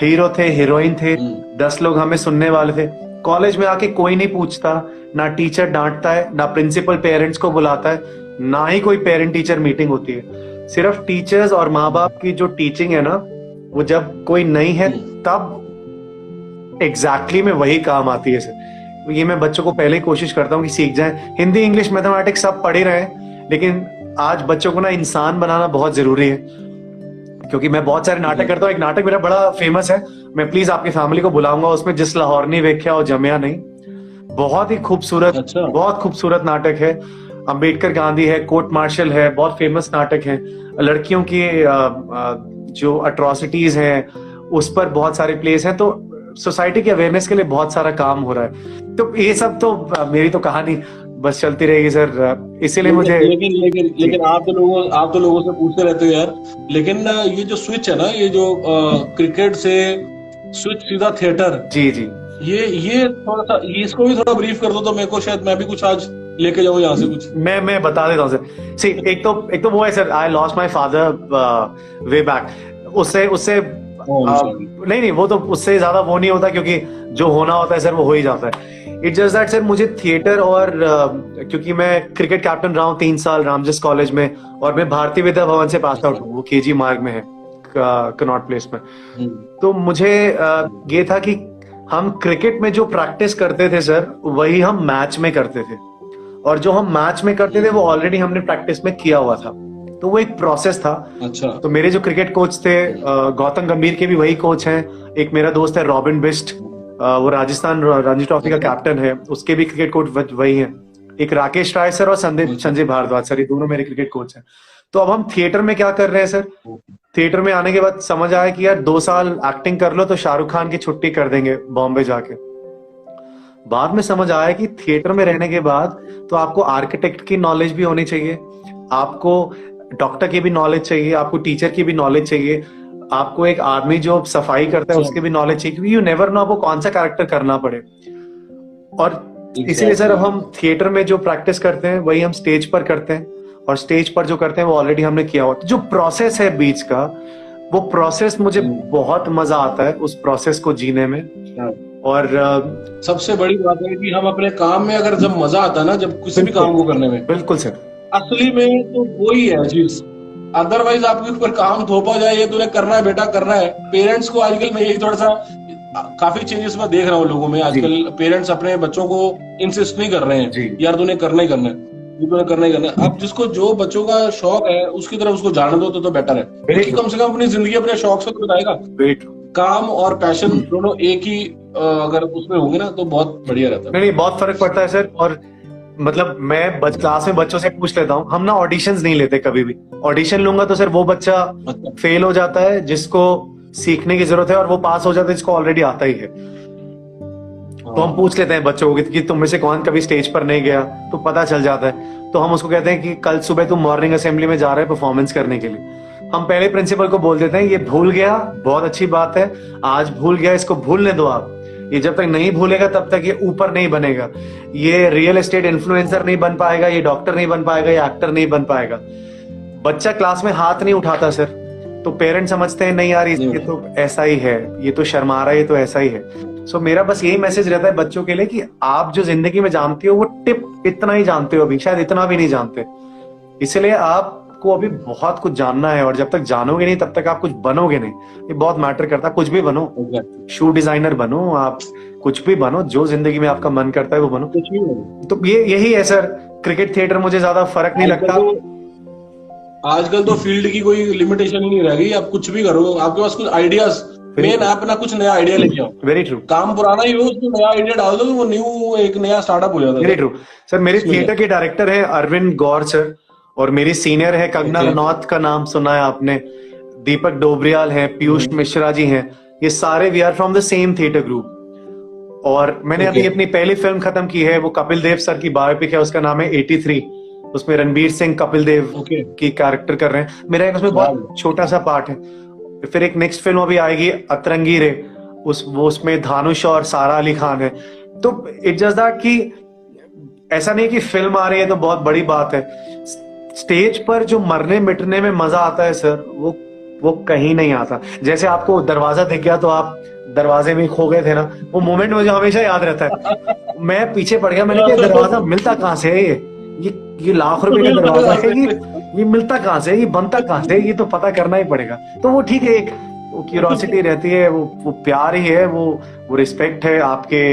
हीरो थे, हीरोइन थे, 10 लोग हमें सुनने वाले थे। कॉलेज में आके कोई नहीं पूछता, ना टीचर डांटता है, ना प्रिंसिपल पेरेंट्स को बुलाता है, ना ही कोई पेरेंट टीचर मीटिंग होती है। सिर्फ टीचर्स और माँ बाप की जो टीचिंग है ना, वो जब कोई नहीं है तब एग्जैक्टली में वही काम आती है सर। ये मैं बच्चों को पहले ही कोशिश करता हूँ कि सीख जाएं। हिंदी, इंग्लिश, मैथमेटिक्स सब पढ़ ही रहे हैं, लेकिन आज बच्चों को ना इंसान बनाना बहुत जरूरी है। क्योंकि मैं बहुत सारे नाटक करता हूँ, एक नाटक मेरा बड़ा फेमस है, मैं प्लीज आपकी फैमिली को बुलाऊंगा उसमें, जिस लाहौर नहीं वेख्या और जमया नहीं। बहुत ही खूबसूरत, बहुत खूबसूरत नाटक है। अंबेडकर गांधी है, कोर्ट मार्शल है, बहुत फेमस नाटक है। लड़कियों की जो अट्रॉसिटीज हैं उस पर बहुत सारे प्लेस हैं। तो सोसाइटी की अवेयरनेस के लिए बहुत सारा काम हो रहा है। तो ये सब तो मेरी तो कहानी बस चलती रहेगी सर, इसीलिए मुझे। लेकिन आप तो लोगों से पूछते रहते हो यार। लेकिन ये जो स्विच है ना, ये जो क्रिकेट से स्विच सीधा थिएटर, जी जी, ये थोड़ा सा, इसको भी थोड़ा ब्रीफ कर दो तो मेरे को, शायद मैं भी कुछ आज लेके जाऊं यहाँ से कुछ। मैं बता देता हूँ सर। सी, एक तो वो है sir, I lost my father way back. उससे नहीं, वो तो उससे ज्यादा वो नहीं होता, क्योंकि जो होना होता है सर वो हो ही जाता है। इट जस्ट दैट सर, मुझे थिएटर और क्योंकि मैं क्रिकेट कैप्टन रहा हूँ 3 साल रामजस कॉलेज में, और मैं भारतीय विद्या भवन से पास आउट हूँ, वो केजी मार्ग में है, कनॉट प्लेस में। तो मुझे ये था कि हम क्रिकेट में जो प्रैक्टिस करते थे सर, वही हम मैच में करते थे, और जो हम मैच में करते थे वो ऑलरेडी हमने प्रैक्टिस में किया हुआ था। तो वो एक प्रोसेस था। अच्छा। तो मेरे जो क्रिकेट कोच थे, गौतम गंभीर के भी वही कोच हैं। एक मेरा दोस्त है रॉबिन बिस्ट, वो राजस्थान रणजी ट्रॉफी का कैप्टन है, उसके भी क्रिकेट कोच वही हैं। एक राकेश राय सर और संजय भारद्वाज सर, ये दोनों मेरे क्रिकेट कोच हैं। तो अब हम थिएटर में क्या कर रहे हैं सर, थिएटर में आने के बाद समझ आया कि यार 2 साल एक्टिंग कर लो तो शाहरुख खान की छुट्टी कर देंगे बॉम्बे जाके। बाद में समझ आया कि थिएटर में रहने के बाद तो आपको आर्किटेक्ट की नॉलेज भी होनी चाहिए, आपको डॉक्टर की भी नॉलेज चाहिए, आपको टीचर की भी नॉलेज चाहिए, आपको एक आर्मी जो सफाई करता है उसकी भी नॉलेज चाहिए, क्योंकि यू नेवर नो आपको कौन सा कैरेक्टर करना पड़े। और इसीलिए सर हम थिएटर में जो प्रैक्टिस करते हैं वही हम स्टेज पर करते हैं, और स्टेज पर जो करते हैं वो ऑलरेडी हमने किया हुआ। तो जो प्रोसेस है बीच का, वो प्रोसेस मुझे बहुत मजा आता है उस प्रोसेस को जीने में। और सबसे बड़ी बात है कि हम अपने काम में अगर जब मजा आता है ना, जब किसी भी काम को करने में, बिल्कुल सर, असली में तो वही है चीज। अदरवाइज आपके ऊपर काम थोपा जाए, ये तूने करना है बेटा, करना है। पेरेंट्स को आजकल मैं यही थोड़ा सा काफी चेंजेस मैं देख रहा हूँ लोगों में। आजकल पेरेंट्स अपने बच्चों को इंसिस्ट नहीं कर रहे हैं, यार तूने करना ही करना है, तूने करना ही करना है। अब जिसको जो बच्चों का शौक है उसकी तरफ उसको जाने दो तो बेटर है, क्योंकि कम से कम अपनी जिंदगी अपने शौक से तो बिताएगा। काम और पैशन दोनों एक ही अगर उसमें होंगे ना तो बहुत बढ़िया रहता है। नहीं, बहुत फर्क पड़ता है सर। और मतलब मैं क्लास में बच्चों से पूछ लेता हूँ, हम ना ऑडिशंस नहीं लेते कभी भी। ऑडिशन लूंगा तो सर वो बच्चा फेल हो जाता है जिसको सीखने की जरूरत है, और वो पास हो जाता है जिसको ऑलरेडी आता ही है। तो हम पूछ लेते हैं बच्चों को कि तुम में से कौन कभी स्टेज पर नहीं गया, तो पता चल जाता है। तो हम उसको कहते हैं कि कल सुबह तुम मॉर्निंग असेंबली में जा रहे हो परफॉर्मेंस करने के लिए। हम पहले प्रिंसिपल को बोल देते हैं ये भूल गया, बहुत अच्छी बात है, आज भूल गया, इसको भूलने दो आप। ये जब तक नहीं भूलेगा तब तक ये ऊपर नहीं बनेगा, ये रियल एस्टेट इन्फ्लुएंसर नहीं बन पाएगा, ये डॉक्टर नहीं बन पाएगा, ये एक्टर नहीं बन पाएगा। बच्चा क्लास में हाथ नहीं उठाता सर, तो पेरेंट्स समझते हैं नहीं यार ये तो ऐसा ही है, ये तो शर्मा रहा है, ये तो ऐसा ही है। सो मेरा बस यही मैसेज रहता है बच्चों के लिए कि आप जो जिंदगी में जानते हो वो टिप इतना ही जानते हो, अभी शायद इतना भी नहीं जानते। इसलिए आपको अभी बहुत कुछ जानना है, और जब तक जानोगे नहीं तब तक आप कुछ बनोगे नहीं। ये बहुत मैटर करता है। कुछ भी बनो, शू डिजाइनर बनो, आप कुछ भी बनो, जो जिंदगी में आपका मन करता है वो बनो। तो ये यही है सर। क्रिकेट थिएटर मुझे ज्यादा फर्क नहीं लगता। आजकल तो फील्ड की कोई लिमिटेशन ही नहीं रह गई, आप कुछ भी करो, आपके पास कुछ आइडियाज, मेन अपना कुछ नया आइडिया लेके आओ। Very true. काम पुराना ही हो, उसमें नया आइडिया डाल दो, वो न्यू एक नया स्टार्टअप हो जाता है। Very true sir. मेरे थिएटर के डायरेक्टर है अरविंद गौर सर, और मेरी सीनियर है कंगना रनौत, का नाम सुना है आपने, दीपक डोबरियाल है, पीयूष मिश्रा जी हैं। ये सारे we are from the same theatre group. और मैंने अभी अपनी पहली फिल्म खत्म की है, वो कपिल देव सर की बायोपिक है, उसका नाम है 83। उसमें रणबीर सिंह कपिल देव की कैरेक्टर कर रहे हैं। मेरा एक उसमें बहुत छोटा सा पार्ट है। फिर एक नेक्स्ट फिल्म अभी आएगी अतरंगी रे, उसमें धानुष और सारा अली खान है। तो इट जस्ट दैट कि ऐसा नहीं कि फिल्म आ रही है तो बहुत बड़ी बात है। स्टेज पर जो मरने मिटने में मजा आता है सर, वो कहीं नहीं आता। जैसे आपको दरवाजा दिख गया तो आप दरवाजे में खो गए थे ना, वो मोमेंट मुझे हमेशा याद रहता है। मैं पीछे पड़ गया, मैंने कहा दरवाजा मिलता कहां से है, ये लाख रुपए का दरवाजा है, ये मिलता कहां से, ये बनता कहां से, ये तो पता करना ही पड़ेगा। तो वो ठीक है, एक वो क्यूरियोसिटी रहती है, वो प्यार ही है, वो रिस्पेक्ट है आपके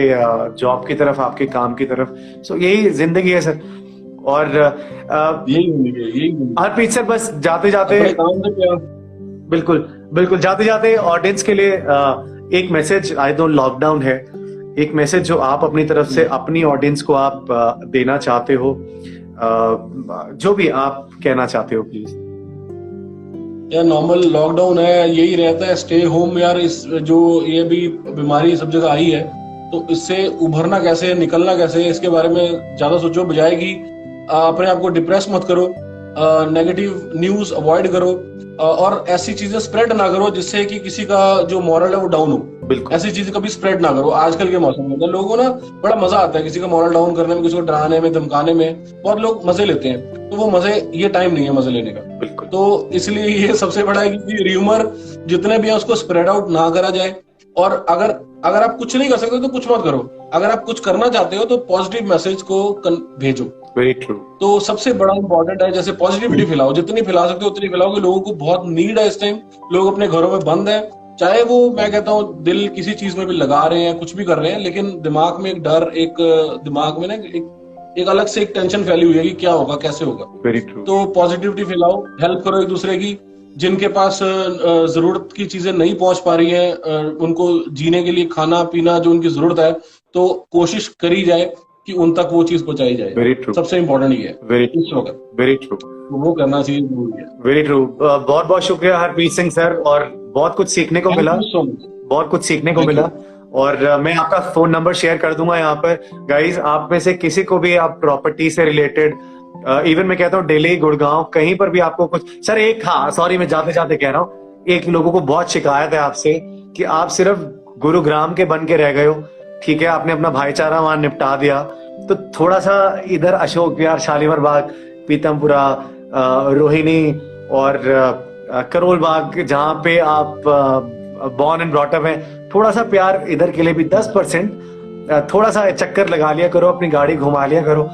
जॉब की तरफ, आपके काम की तरफ। सो यही जिंदगी है सर। और यही हरप्रीत सर, बस जाते जाते, बिल्कुल जाते जाते ऑडियंस के लिए एक मैसेज, आई नो लॉकडाउन है, एक मैसेज जो आप अपनी तरफ से अपनी ऑडियंस को आप देना चाहते हो, जो भी आप कहना चाहते हो प्लीज। यार नॉर्मल लॉकडाउन है, यही रहता है, स्टे होम यार। इस जो ये भी बीमारी सब जगह आई है, तो इससे उभरना कैसे, निकलना कैसे, इसके बारे में ज्यादा सोचो, बजाय कि अपने आप को डिप्रेस मत करो, नेगेटिव न्यूज अवॉइड करो, और ऐसी चीजें स्प्रेड ना करो जिससे कि किसी का जो मॉरल है वो डाउन हो। ऐसी चीजें कभी स्प्रेड ना करो। आजकल के मौसम में लोगों को ना बड़ा मजा आता है किसी का मॉरल डाउन करने में, किसी को डराने में, धमकाने में, बहुत लोग मजे लेते हैं। तो वो मजे, ये टाइम नहीं है मजे लेने का। तो इसलिए ये सबसे बड़ा है कि र्यूमर जितने भी है उसको स्प्रेड आउट ना करा जाए। और अगर आप कुछ नहीं कर सकते तो कुछ मत करो, अगर आप कुछ करना चाहते हो तो पॉजिटिव मैसेज को भेजो। Very true. तो सबसे बड़ा इंपॉर्टेंट है, जैसे पॉजिटिविटी फैलाओ, जितनी फैला सकते हो उतनी फैलाओ, कि लोगों को बहुत नीड है इस टाइम। लोग अपने घरों में बंद है, चाहे वो, मैं कहता हूँ, दिल किसी चीज में भी लगा रहे हैं, कुछ भी कर रहे हैं, लेकिन दिमाग में एक डर, एक दिमाग में ना एक अलग से एक टेंशन फैली हुई है कि क्या होगा, कैसे होगा। Very true. तो पॉजिटिविटी फैलाओ, हेल्प करो एक दूसरे की। जिनके पास जरूरत की चीजें नहीं पहुंच पा रही हैं, उनको जीने के लिए खाना पीना जो उनकी जरूरत है, तो कोशिश करी जाए कि उन तक वो चीज पहुंचाई जाए। Very true. सबसे इम्पोर्टेंट ये है। Very true. वो करना चाहिए, जरूरी है। Very true. बहुत बहुत शुक्रिया हरप्रीत सिंह सर, और बहुत कुछ सीखने को मिला, बहुत कुछ सीखने को मिला। और मैं आपका फोन नंबर शेयर कर दूंगा यहाँ पर। गाइज, आप में से किसी को भी आप प्रॉपर्टी से रिलेटेड, इवन मैं कहता हूँ दिल्ली, गुड़गांव, कहीं पर भी आपको कुछ, सर एक, हाँ सॉरी मैं जाते जाते कह रहा हूँ, एक लोगों को बहुत शिकायत है आपसे कि आप सिर्फ गुरुग्राम के बन के रह गए हो, ठीक है, आपने अपना भाईचारा वहां निपटा दिया, तो थोड़ा सा इधर अशोक विहार, शालीमार बाग, पीतमपुरा, रोहिणी और करोल बाग, जहां पे आप बॉर्न एंड ब्रॉट अप हैं, थोड़ा सा प्यार इधर के लिए भी 10%, थोड़ा सा चक्कर लगा लिया करो, अपनी गाड़ी घुमा लिया करो,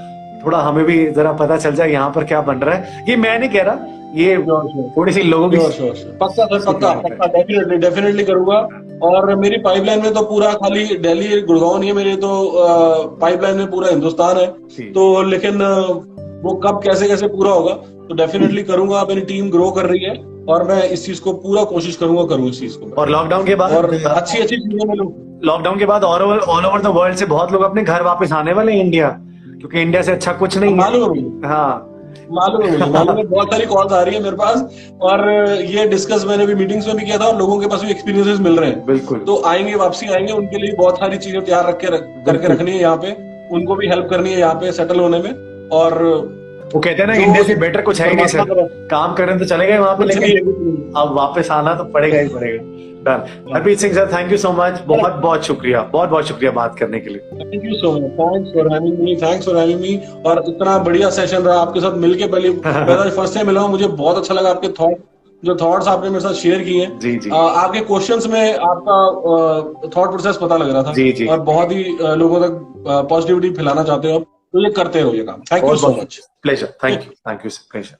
थोड़ा हमें भी जरा पता चल जाए यहाँ पर क्या बन रहा है। ये मैं नहीं कह रहा, ये थोड़ी सी लोगों की पक्का सर, पक्का डेफिनेटली करूंगा। और मेरी पाइपलाइन में तो पूरा खाली दिल्ली गुड़गांव नहीं है, मेरे तो पाइपलाइन में पूरा हिंदुस्तान है। तो लेकिन वो कब कैसे कैसे पूरा होगा, तो डेफिनेटली करूंगा। मेरी टीम ग्रो कर रही है और मैं इस चीज को पूरा कोशिश करूंगा, करूँ इस चीज को। और लॉकडाउन के बाद और अच्छी चीजें मिलूं। लॉकडाउन के बाद ऑल ओवर द वर्ल्ड से बहुत लोग अपने घर वापस आने वाले हैं इंडिया, क्योंकि इंडिया से अच्छा कुछ नहीं है। मालूम है बहुत सारी कॉल्स आ रही है मेरे पास, और ये डिस्कस मैंने भी मीटिंग्स में भी किया था, और लोगों के पास भी एक्सपीरियंसेस मिल रहे हैं। बिल्कुल, तो आएंगे, वापसी आएंगे, उनके लिए बहुत सारी चीजें तैयार करके रखनी है यहाँ पे, उनको भी हेल्प करनी है यहाँ पे सेटल होने में। और वो कहते हैं ना, इंडिया से बेटर कुछ है ही नहीं सर, काम करें तो चले गए वहां पे, लेकिन अब वापस आना तो पड़ेगा ही पड़ेगा। Harpreet Singh sir, thank you so much, बहुत बहुत शुक्रिया, बहुत बहुत शुक्रिया बात करने के लिए। Thank you so much, thanks for having me. और इतना बढ़िया सेशन रहा आपके साथ मिलके, पहले मैं फर्स्ट टाइम मिला हूँ, मुझे बहुत अच्छा लगा आपके थॉट्स आपने मेरे साथ शेयर किए हैं। जी जी, आपके क्वेश्चंस में आपका थॉट प्रोसेस पता लग रहा था। जी जी, और बहुत ही लोगों तक पॉजिटिविटी फैलाना चाहते हो आप, तो ये करते रहो ये काम। Thank you so much. Pleasure, thank you, pleasure.